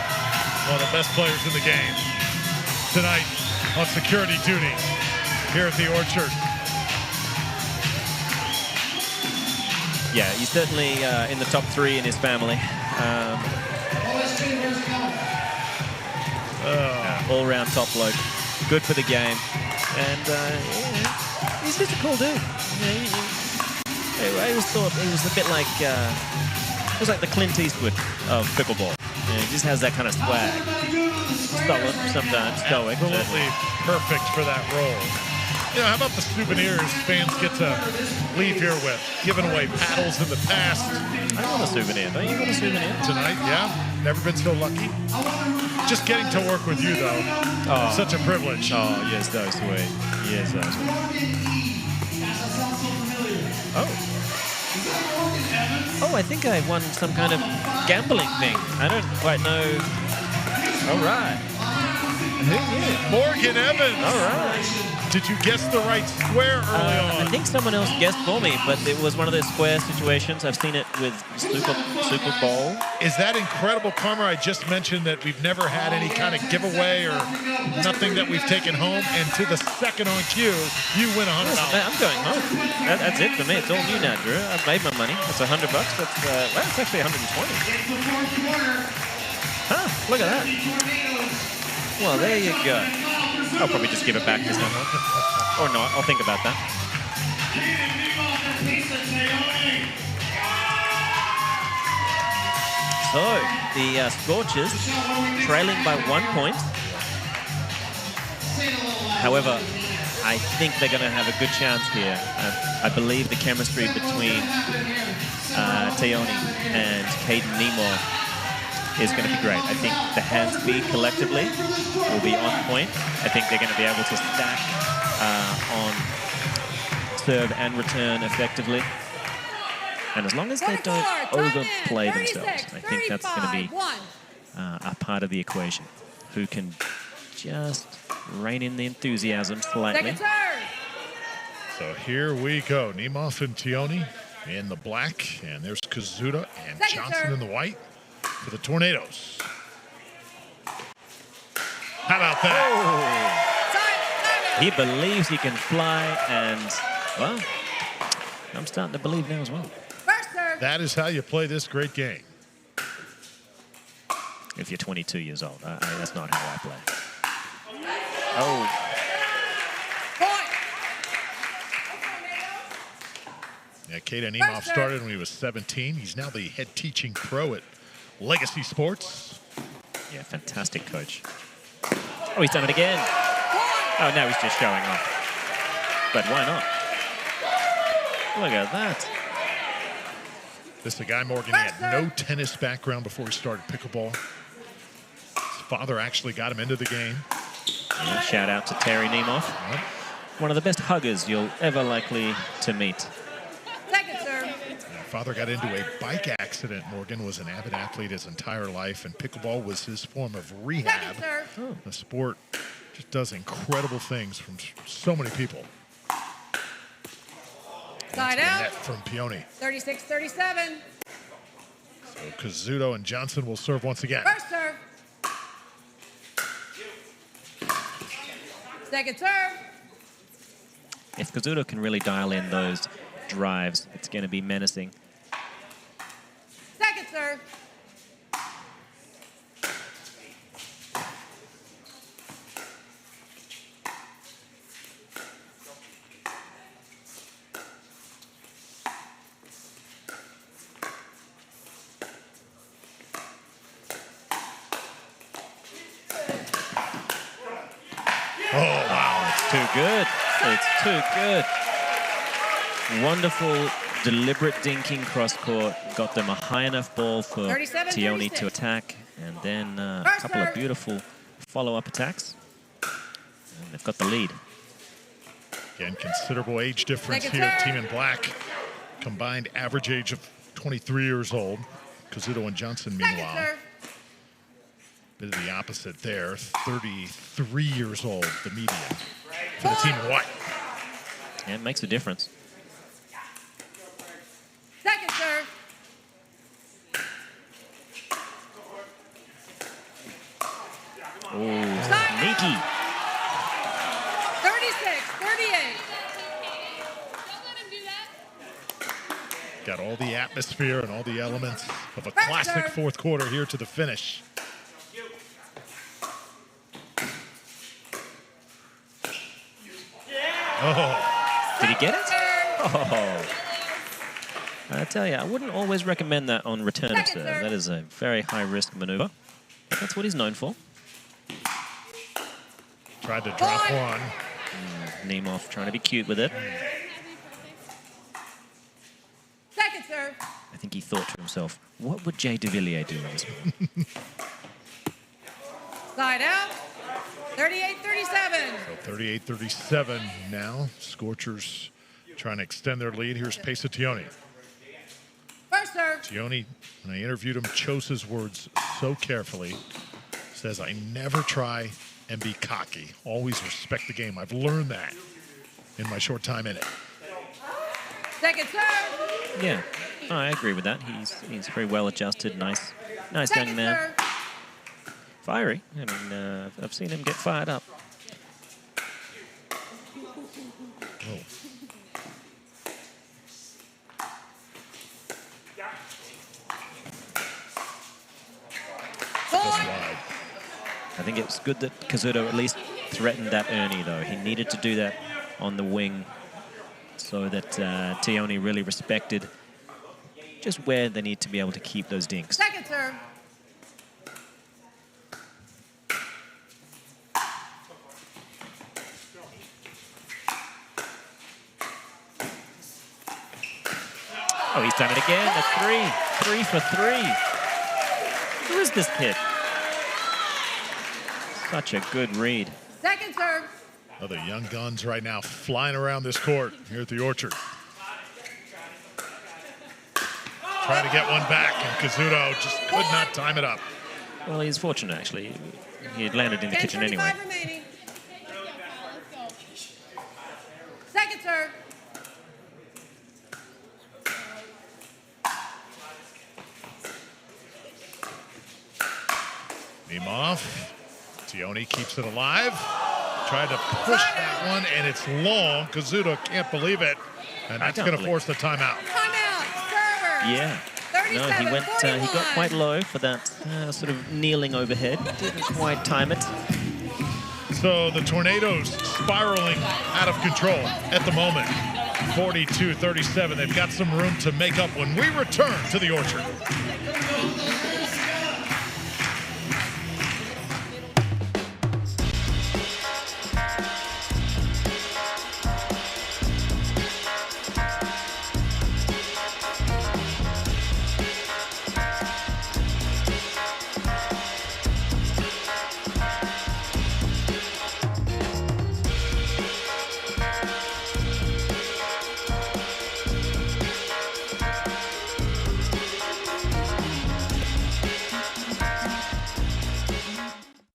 one of the best players in the game, tonight on security duty here at the Orchard. Yeah, he's certainly in the top 3 in his family. All-round top bloke. Good for the game. And he's just a cool dude. I always thought he was a bit like, he was like the Clint Eastwood of pickleball. He just has that kind of swag. Stoic sometimes, stoic. Absolutely perfect for that role. You know, how about the souvenirs fans get to leave here with? Giving away paddles in the past. I want a souvenir. Don't you want a souvenir? Tonight, yeah. Never been so lucky. Just getting to work with you, though. Oh. Such a privilege. Oh, yes, so sweet. Yes, so sweet. Oh. Oh, I think I won some kind of gambling thing. I don't quite know. All right. Who knew? Morgan Evans. All right. Did you guess the right square early on? I think someone else guessed for me, but it was one of those square situations. I've seen it with Super Bowl. Is that incredible karma? I just mentioned that we've never had any kind of giveaway or nothing that we've taken home. And to the second on cue, you win $100. I'm going home. That's it for me. It's all you now, Drew. I've made my money. That's $100. That's well, it's actually 120. Huh? Look at that. Well, there you go. I'll probably just give it back this time. Or not. I'll think about that. So, the Scorchers trailing by 1 point. However, I think they're going to have a good chance here. I believe the chemistry between Teoni and Caden Nemo is going to be great. I think the hand speed collectively will be on point. I think they're going to be able to stack on serve and return effectively. And as long as they don't overplay themselves, I think that's going to be a part of the equation. Who can just rein in the enthusiasm slightly. So here we go. Nemeth and Teoni in the black, and there's Kazuda and Johnson in the white for the Tornadoes. How about that? Oh. He believes he can fly, and, well, I'm starting to believe now as well. That is how you play this great game. If you're 22 years old, that's not how I play. Oh. Yeah, Caden Nemeth started when he was 17. He's now the head teaching pro at Legacy Sports. Yeah, fantastic coach. Oh, he's done it again. Oh, now he's just showing off. But why not? Look at that. This is a guy, Morgan, he had no tennis background before he started pickleball. His father actually got him into the game. Yeah, shout out to Terry Nemeth. Yep. One of the best huggers you'll ever likely to meet. Second serve. Father got into a bike accident. Morgan was an avid athlete his entire life, and pickleball was his form of rehab. The sport just does incredible things from so many people. Side out. Net from Pioni. 36-37. So Kazuto and Johnson will serve once again. First serve. Second serve. If Kazuto can really dial in those drives, it's going to be menacing. Second serve. Oh, wow. It's too good. It's too good. Wonderful, deliberate dinking cross court. Got them a high enough ball for 37, Tioni 36. to attack. And then a couple of beautiful follow-up attacks. And they've got the lead. Again, considerable age difference Second here. serve. Team in black, combined average age of 23 years old. Kazuto and Johnson, meanwhile, Second serve. bit of the opposite there. 33 years old, the median for the team in white. Yeah, it makes a difference. Second serve. Oh, sneaky. 36-38. Got all the atmosphere and all the elements of a First classic serve. fourth quarter here to the finish. Oh. Did he get it? Oh. I tell you, I wouldn't always recommend that on return of serve. That is a very high-risk maneuver. But that's what he's known for. Tried to drop one. Nemeth trying to be cute with it. Second serve. I think he thought to himself, what would Jay DeVilliers do in this one? Side out. 38-37. So 38-37 now. Scorchers trying to extend their lead. Here's Pesa Tioni. First serve. Tioni, when I interviewed him, chose his words so carefully. Says, I never try and be cocky. Always respect the game. I've learned that in my short time in it. Second serve. Yeah, oh, I agree with that. He's very well adjusted, nice young man. Serve. Fiery. I mean, I've seen him get fired up. Oh. I think it's good that Kazuto at least threatened that Ernie, though. He needed to do that on the wing so that Tioni really respected just where they need to be able to keep those dinks. Second serve. Oh, he's done it again. That's three. 3 for 3. Who is this kid? Such a good read. Second serve. Other young guns right now flying around this court here at the Orchard. Trying to get one back, and Kazuto just could not time it up. Well, he's fortunate, actually. He had landed in the kitchen anyway. 10:25 remaining. Second serve. Nemeth. Tioni keeps it alive. Tried to push that one, and it's long. Kazuto can't believe it, and that's going to force the timeout. Timeout. Server. Yeah. No, he went. He got quite low for that sort of kneeling overhead. Didn't quite time it. So the Tornadoes spiraling out of control at the moment. 42-37. They've got some room to make up when we return to the Orchard.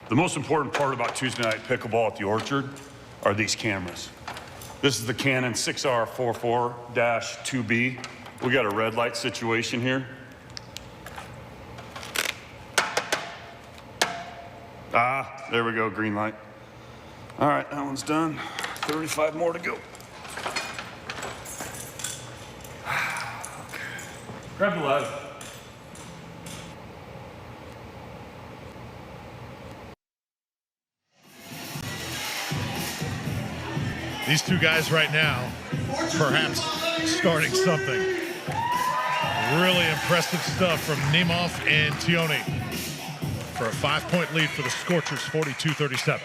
The most important part about Tuesday night pickleball at the Orchard are these cameras. This is the Canon 6R44-2B. We got a red light situation here. Ah, there we go, green light. All right, that one's done. 35 more to go. Okay. Grab the leg. These two guys right now, perhaps starting something. Really impressive stuff from Nemeth and Tioni for a 5-point lead for the Scorchers, 42-37.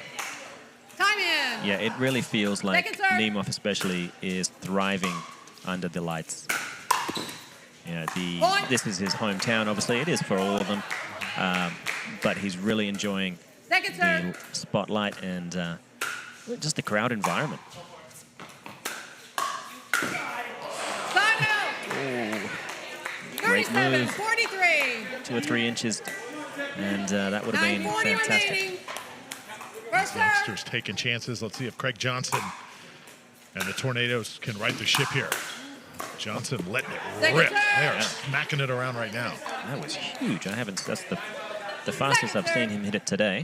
Time in. Yeah, it really feels like Second serve. Nemeth especially is thriving under the lights. You know, Point. this is his hometown, obviously. It is for all of them. But he's really enjoying Second serve. the spotlight and just the crowd environment. Time out. Oh, great 37, move. 43. 2 or 3 inches. And that would have been 9:40 fantastic. remaining. First serve. Youngsters taking chances. Let's see if Craig Johnson and the Tornadoes can right the ship here. Johnson letting it Second rip. serve. They are smacking it around right now. That was huge. That's the fastest I've seen him hit it today.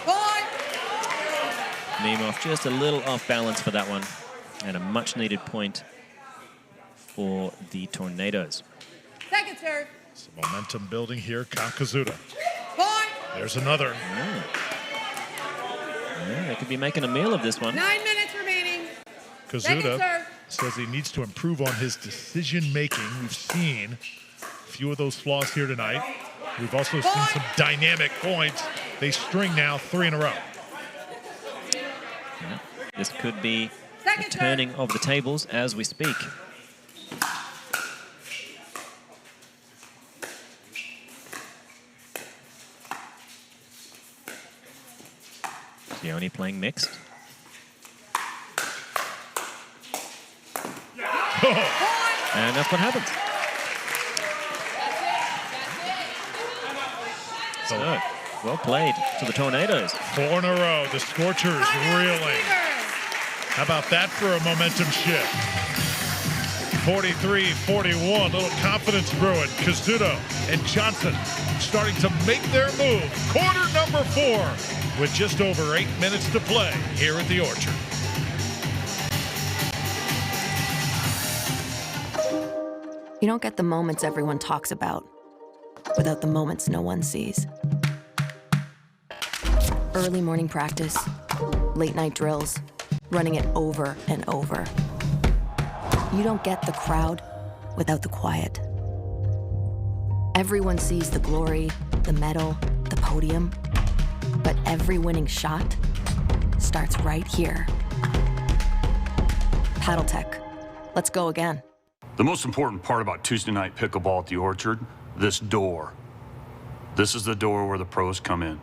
Point. Nemeth just a little off balance for that one. And a much needed point for the Tornadoes. Second serve. Some momentum building here. Kazuda. Point. There's another. Yeah, they could be making a meal of this one. 9 minutes remaining. Second Kazuda serve. says he needs to improve on his decision making. We've seen a few of those flaws here tonight. We've also seen some dynamic points. They string now 3 in a row. Yeah, this could be Second the turning of the tables as we speak. Tioni playing mixed. And that's what happens. So, well played to the Tornadoes. 4 in a row. The Scorchers reeling. How about that for a momentum shift? 43-41. Little confidence brewing. Kazuda and Johnson starting to make their move. Quarter number 4 with just over 8 minutes to play here at the Orchard. You don't get the moments everyone talks about without the moments no one sees. Early morning practice, late night drills, running it over and over. You don't get the crowd without the quiet. Everyone sees the glory, the medal, the podium, but every winning shot starts right here. Paddle Tech. Let's go again. The most important part about Tuesday night pickleball at the Orchard, this door. This is the door where the pros come in.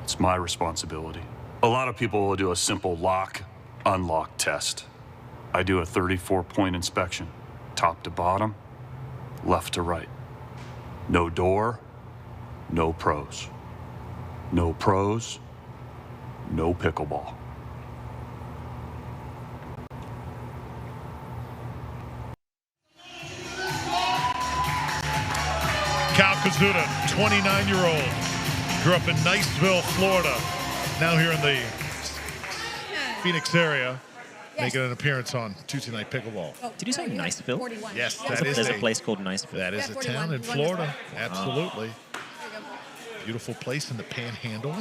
It's my responsibility. A lot of people will do a simple lock, unlock test. I do a 34-point inspection, top to bottom, left to right. No door, no pros. No pros, no pickleball. Cal Kazuda, 29-year-old, grew up in Niceville, Florida. Now here in the Phoenix area, making an appearance on Tuesday Night Pickleball. Did you say Niceville? Yes, There's a place called Niceville. That is a town in Florida. Absolutely. Beautiful place in the Panhandle.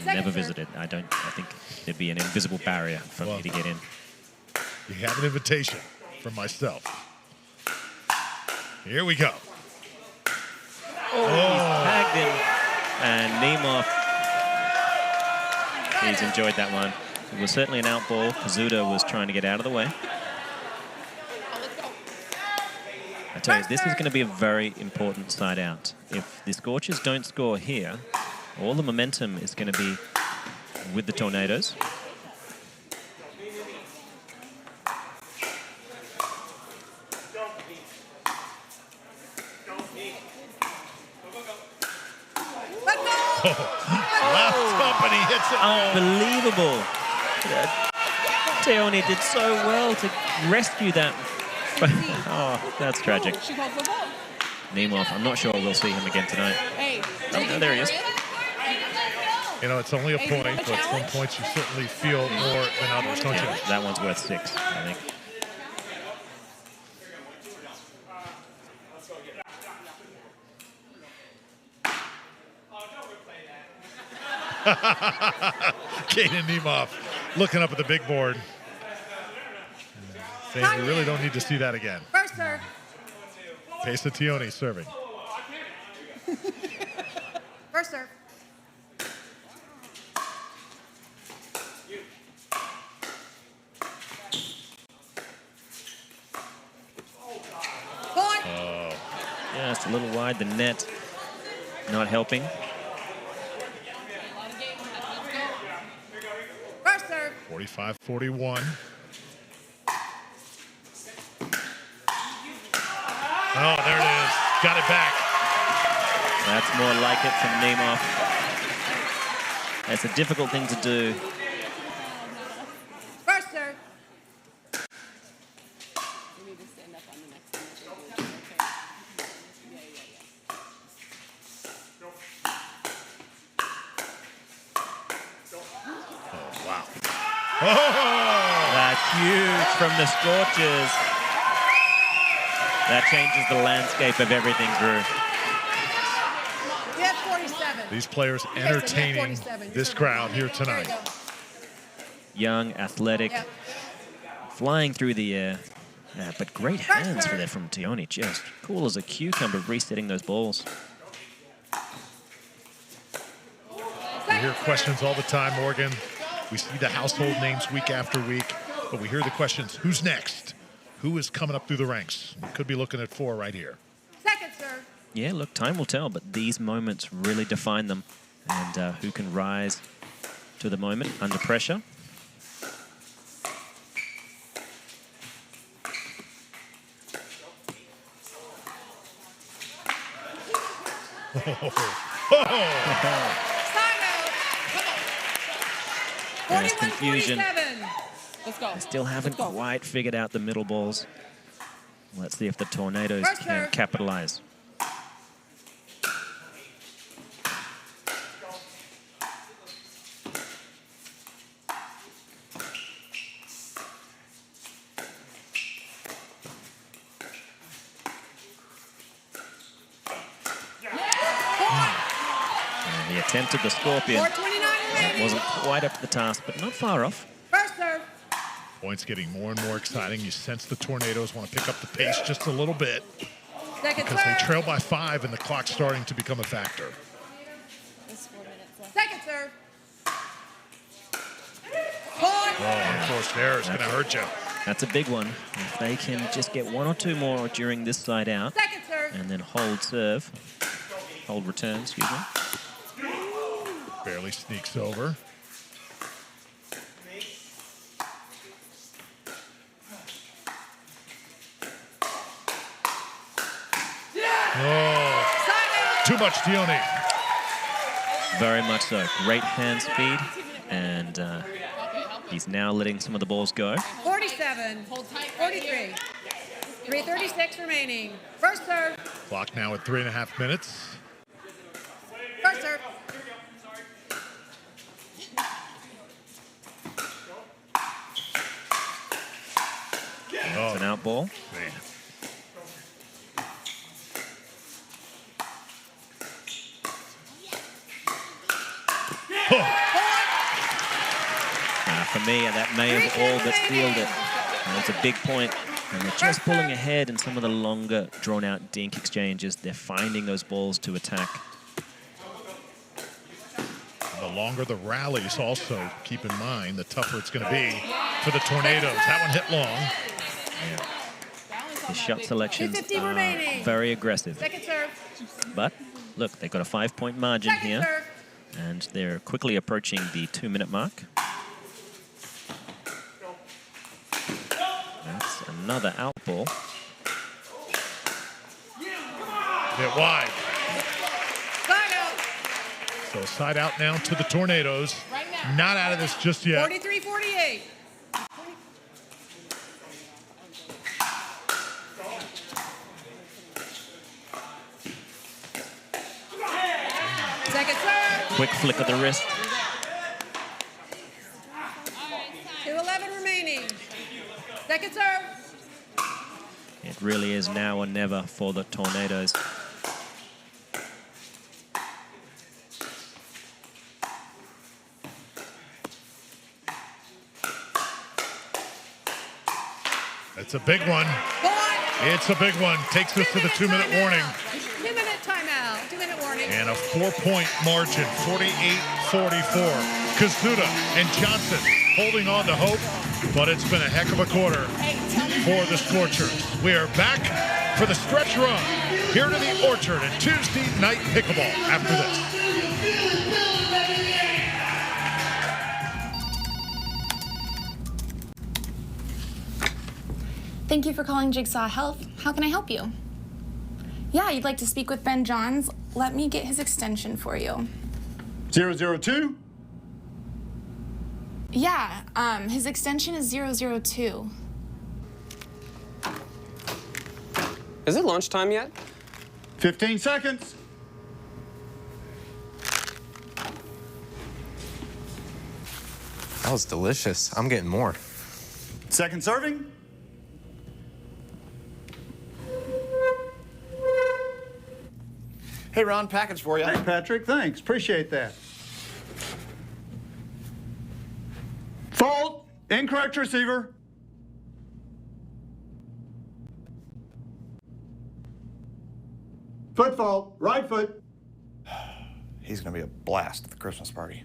Never visited. I think there'd be an invisible barrier for me to get in. You have an invitation from myself. Here we go. He's tagged him. And Nemeth, he's enjoyed that one. It was certainly an out ball. Kazuda was trying to get out of the way. I tell you, this is going to be a very important side out. If the Scorchers don't score here, all the momentum is going to be with the Tornadoes. Left up and he hits it. Unbelievable. Teone did so well to rescue that. Oh, that's tragic. She called for ball. Nemov, I'm not sure we'll see him again tonight. Hey. Oh, no, there he is. You know, it's only a point, but some points you certainly feel more than others, don't you? Yeah, that one's worth 6, I think. Kaden Nemov looking up at the big board. Saying we really don't need to see that again. First serve. Pesa Tione serving. First serve. Oh. Yeah, it's a little wide. The net not helping. First serve. 45-41. Oh, there it is. Got it back. That's more like it from Nemov. That's a difficult thing to do. First serve. Oh, wow. Oh! That's huge from the Scorchers. That changes the landscape of everything, Drew. We have 47. These players entertaining this crowd here tonight. Young, athletic, flying through the air. Yeah, but great hands for that from Tione. Just cool as a cucumber resetting those balls. We hear questions all the time, Morgan. We see the household names week after week, but we hear the questions, who's next? Who is coming up through the ranks? We could be looking at 4 right here. Second serve. Yeah, look, time will tell, but these moments really define them. And who can rise to the moment under pressure. There's confusion. Let's go. They still haven't quite figured out the middle balls. Let's see if the Tornadoes can capitalize. And he attempted the Scorpion. That wasn't quite up to the task, but not far off. First serve. Points getting more and more exciting. You sense the Tornadoes want to pick up the pace just a little bit because they trail by 5 and the clock's starting to become a factor. Second serve. Oh, unforced error is going to hurt you. That's a big one. If they can just get 1 or 2 more during this side out Second serve. and then hold return, excuse me. Barely sneaks over. Oh, too much Tione. Very much so. Great hand speed, and he's now letting some of the balls go. 47. 43. 3:36 remaining. First serve. Clock now at 3.5 minutes. First serve. It's an out ball. Man. For me, that may have all but sealed it. That's a big point. And they're just pulling ahead in some of the longer, drawn-out dink exchanges. They're finding those balls to attack. The longer the rallies also, keep in mind, the tougher it's going to be for the Tornadoes. That one hit long. The shot selections are very aggressive. Second serve. But, look, they've got a 5-point margin here. And they're quickly approaching the 2-minute mark. That's another out ball. Hit wide. So side out now to the Tornadoes. Right now. Not out of this just yet. 43-48. Second serve. Quick flick of the wrist. 2:11 remaining. Second serve. It really is now or never for the Tornadoes. It's a big one. It's a big one. Takes us to the 2-minute warning. 2-minute timeout. 2-minute warning. And a 4-point margin, 48-44. Kazuda and Johnson holding on to hope, but it's been a heck of a quarter for the Scorchers. We are back for the stretch run here to the Orchard at Tuesday Night Pickleball after this. Thank you for calling Jigsaw Health. How can I help you? Yeah, you'd like to speak with Ben Johns. Let me get his extension for you. 002? Yeah, his extension is 002. Is it lunchtime yet? 15 seconds. That was delicious. I'm getting more. Second serving? Hey, Ron, package for you. Hey, Patrick, thanks. Appreciate that. Fault. Incorrect receiver. Foot fault. Right foot. He's going to be a blast at the Christmas party.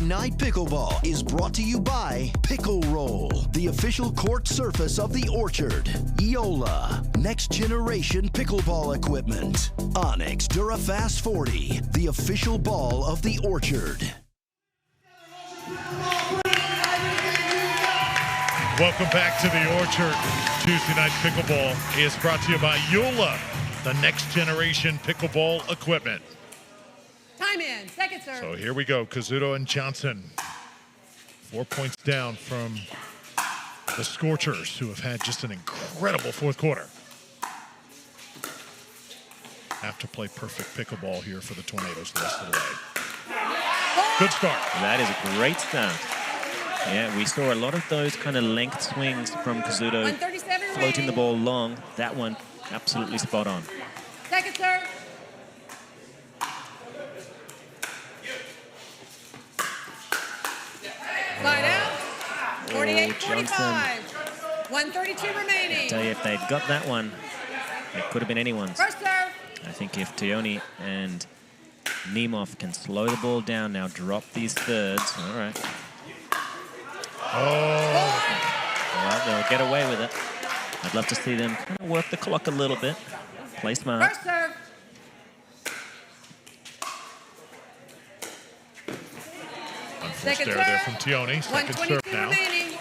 Night Pickleball is brought to you by Pickle Roll, the official court surface of the Orchard. Yola, next generation pickleball equipment. Onyx Durafast 40, the official ball of the Orchard. Welcome back to the Orchard. Tuesday Night Pickleball is brought to you by Yola, the next generation pickleball equipment. Time in. Second serve. So here we go. Kazuto and Johnson. 4 points down from the Scorchers, who have had just an incredible fourth quarter. Have to play perfect pickleball here for the Tornadoes the rest of the way. Good start. That is a great start. Yeah, we saw a lot of those kind of length swings from Kazuto, floating the ball long. That one, absolutely spot on. Second serve. Slide out. 48-45. 132 remaining. I tell you, if they'd got that one, it could have been anyone's. First serve. I think if Tioni and Nemeth can slow the ball down now, drop these thirds. All right. Oh. Well, they'll get away with it. I'd love to see them kind of work the clock a little bit. Play smart. First serve. Second serve there from Tioni. Second serve now. Remaining.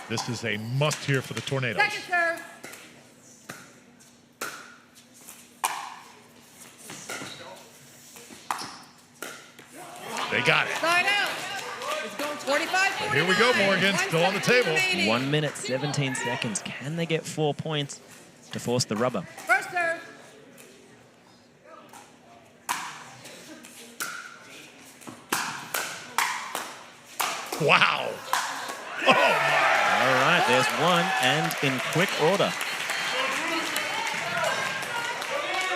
This is a must here for the Tornadoes. Second serve. They got it. Slide out. 45-49. Here we go, Morgan. Still on the table. 1 minute, 17 seconds. Can they get 4 points to force the rubber? First serve. Wow. Oh, my. All right, there's one, and in quick order.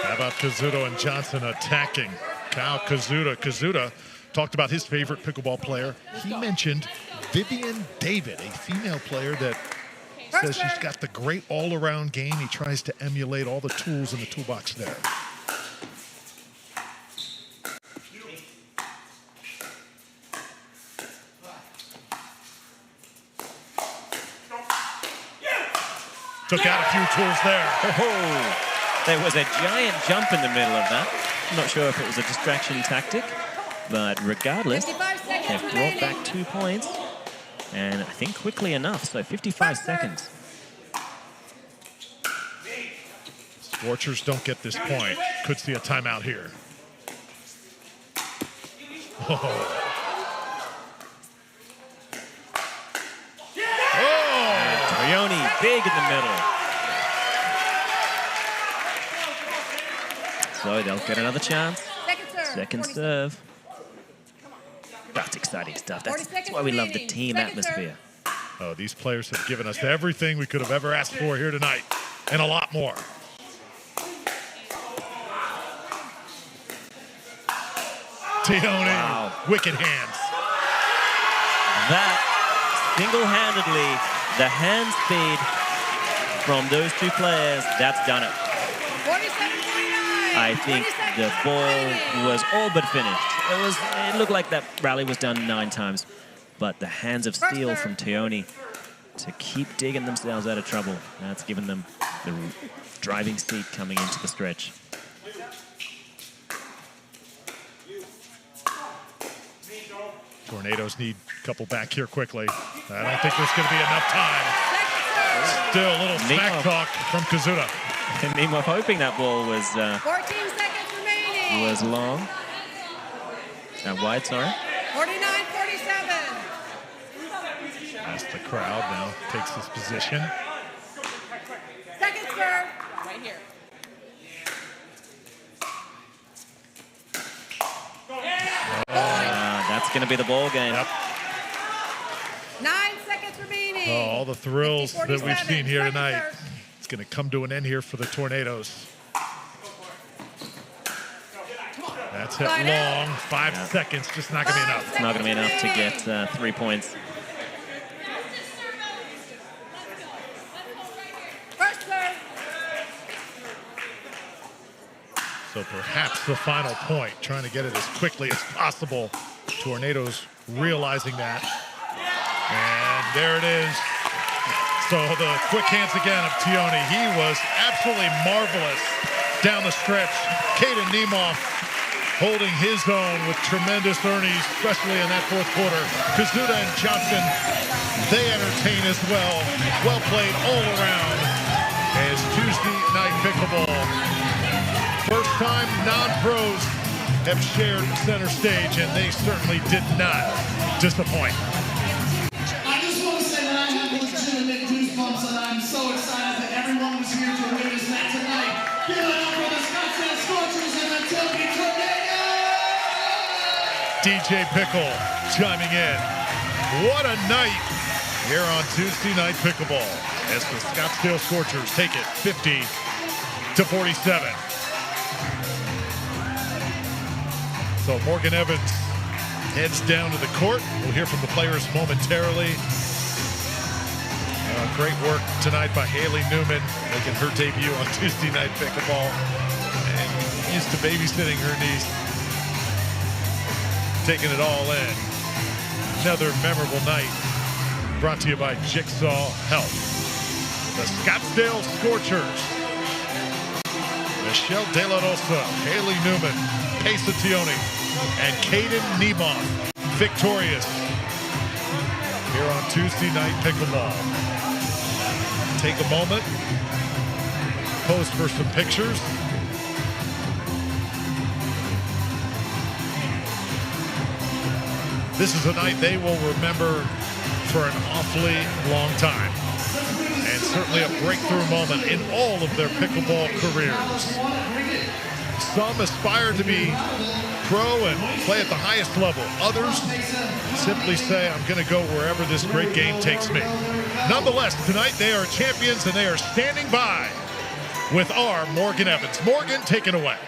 How about Kazuto and Johnson attacking? Kyle Kazuta talked about his favorite pickleball player. He mentioned Vivian David, a female player that says she's got the great all-around game. He tries to emulate all the tools in the toolbox there. Took out a few tools there. Oh, there was a giant jump in the middle of that. I'm not sure if it was a distraction tactic, but regardless, they've brought back 2 points, and I think quickly enough, so 55 seconds. Scorchers don't get this point. Could see a timeout here. Oh. Trioni big in the middle. So they'll get another chance. Second serve. That's exciting stuff. That's why we love the team atmosphere. Oh, these players have given us everything we could have ever asked for here tonight, and a lot more. Tioni, wow. Wicked hands. That single-handedly, the hand speed from those 2 players, that's done it. 47-49. I think the ball was all but finished. It looked like that rally was done 9 times, but the hands of steel from Tioni to keep digging themselves out of trouble, that's given them the driving seat coming into the stretch. Tornadoes need a couple back here quickly. I don't think there's going to be enough time. Still a little smack talk from Kazuda. And Nemov hoping that ball was 14 seconds remaining. Was long. Wide, sorry. 49-47. As the crowd now takes this position. Second serve. Right here. That's going to be the ball game. Yep. 9 seconds remaining. Oh, all the thrills 50, that we've seen here tonight. Serve. It's going to come to an end here for the Tornadoes. That's hit long. 5 seconds, just not going to be enough. It's not going to be enough to get 3 points. First serve. So perhaps the final point, trying to get it as quickly as possible. Tornadoes realizing that. And there it is. So the quick hands again of Tioni. He was absolutely marvelous down the stretch. Caden Nemov holding his own with tremendous earnings, especially in that 4th quarter. Kazuda and Johnson, they entertain as well. Well played all around as Tuesday night pickleball. First time non-pros have shared center stage, and they certainly did not disappoint. I just want to say that I have legitimate goosebumps, and I'm so excited that everyone was here to witness that tonight. Give it up for the Scottsdale Scorchers and the Tempe Tornadoes! DJ Pickle chiming in. What a night here on Tuesday Night Pickleball as the Scottsdale Scorchers take it 50-47. So Morgan Evans heads down to the court. We'll hear from the players momentarily. Great work tonight by Haley Newman, making her debut on Tuesday Night Pickleball. And used to babysitting her niece, taking it all in. Another memorable night brought to you by Jigsaw Health. The Scottsdale Scorchers. Michelle De La Rosa, Haley Newman, Pesa Tioni, and Caden Nemov victorious here on Tuesday Night Pickleball. Take a moment, pose for some pictures. This is a night they will remember for an awfully long time, and certainly a breakthrough moment in all of their pickleball careers. Some aspire to be pro and play at the highest level. Others simply say, I'm going to go wherever this great game takes me. Nonetheless, tonight they are champions, and they are standing by with our Morgan Evans. Morgan, take it away.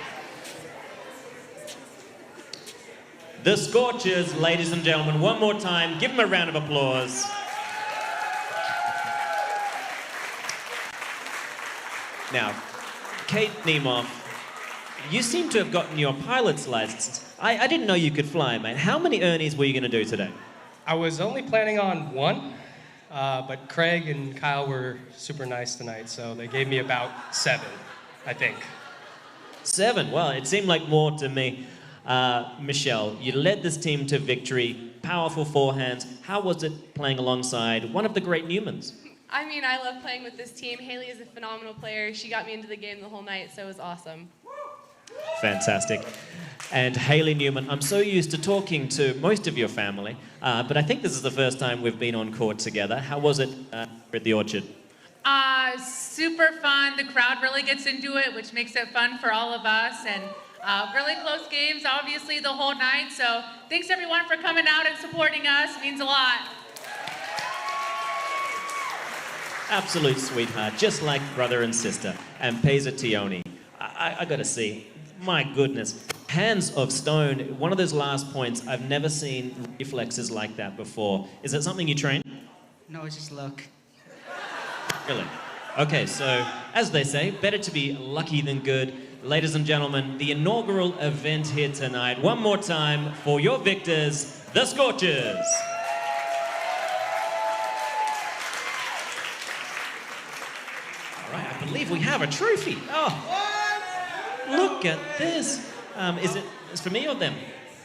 The Scorchers, ladies and gentlemen, one more time, give them a round of applause. Now, Kate Nemov, you seem to have gotten your pilot's license. I didn't know you could fly, mate. How many Ernies were you going to do today? I was only planning on one, But Craig and Kyle were super nice tonight, so they gave me about 7, I think. 7? Well, it seemed like more to me. Michelle, you led this team to victory, powerful forehands. How was it playing alongside one of the great Newmans? I mean, I love playing with this team. Haley is a phenomenal player. She got me into the game the whole night, so it was awesome. Fantastic. And Haley Newman, I'm so used to talking to most of your family, but I think this is the first time we've been on court together. How was it at the Orchard? Super fun. The crowd really gets into it, which makes it fun for all of us. And really close games, obviously, the whole night. So thanks, everyone, for coming out and supporting us. It means a lot. Absolute sweetheart, just like brother and sister. And Pesa Tioni, I gotta see, my goodness. Hands of stone, one of those last points, I've never seen reflexes like that before. Is that something you train? No, it's just luck. Really? Okay, so as they say, better to be lucky than good. Ladies and gentlemen, the inaugural event here tonight. One more time for your victors, the Scorchers. All right, I believe we have a trophy. Oh, look at this. It's for me or them?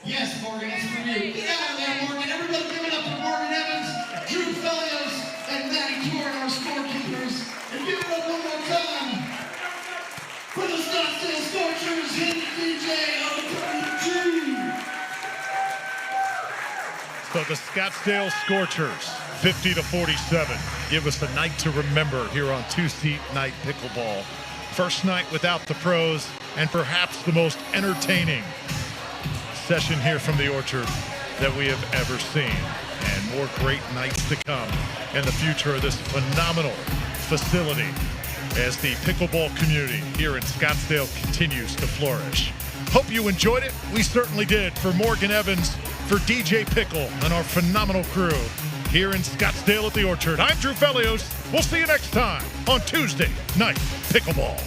Yes, Morgan, it's for you. Get out of there, Morgan. Everybody give it up for Morgan Evans, Drew Felios, and Maddie Torn, our scorekeepers. And give it up one more time for the Scottsdale Scorchers, hit DJ O32. So the Scottsdale Scorchers, 50-47, give us a night to remember here on Two-Seat Night Pickleball. First night without the pros, and perhaps the most entertaining session here from the Orchard that we have ever seen. And more great nights to come in the future of this phenomenal facility as the pickleball community here in Scottsdale continues to flourish. Hope you enjoyed it. We certainly did. For Morgan Evans, for DJ Pickle, and our phenomenal crew here in Scottsdale at the Orchard, I'm Drew Felios. We'll see you next time on Tuesday Night Pickleball.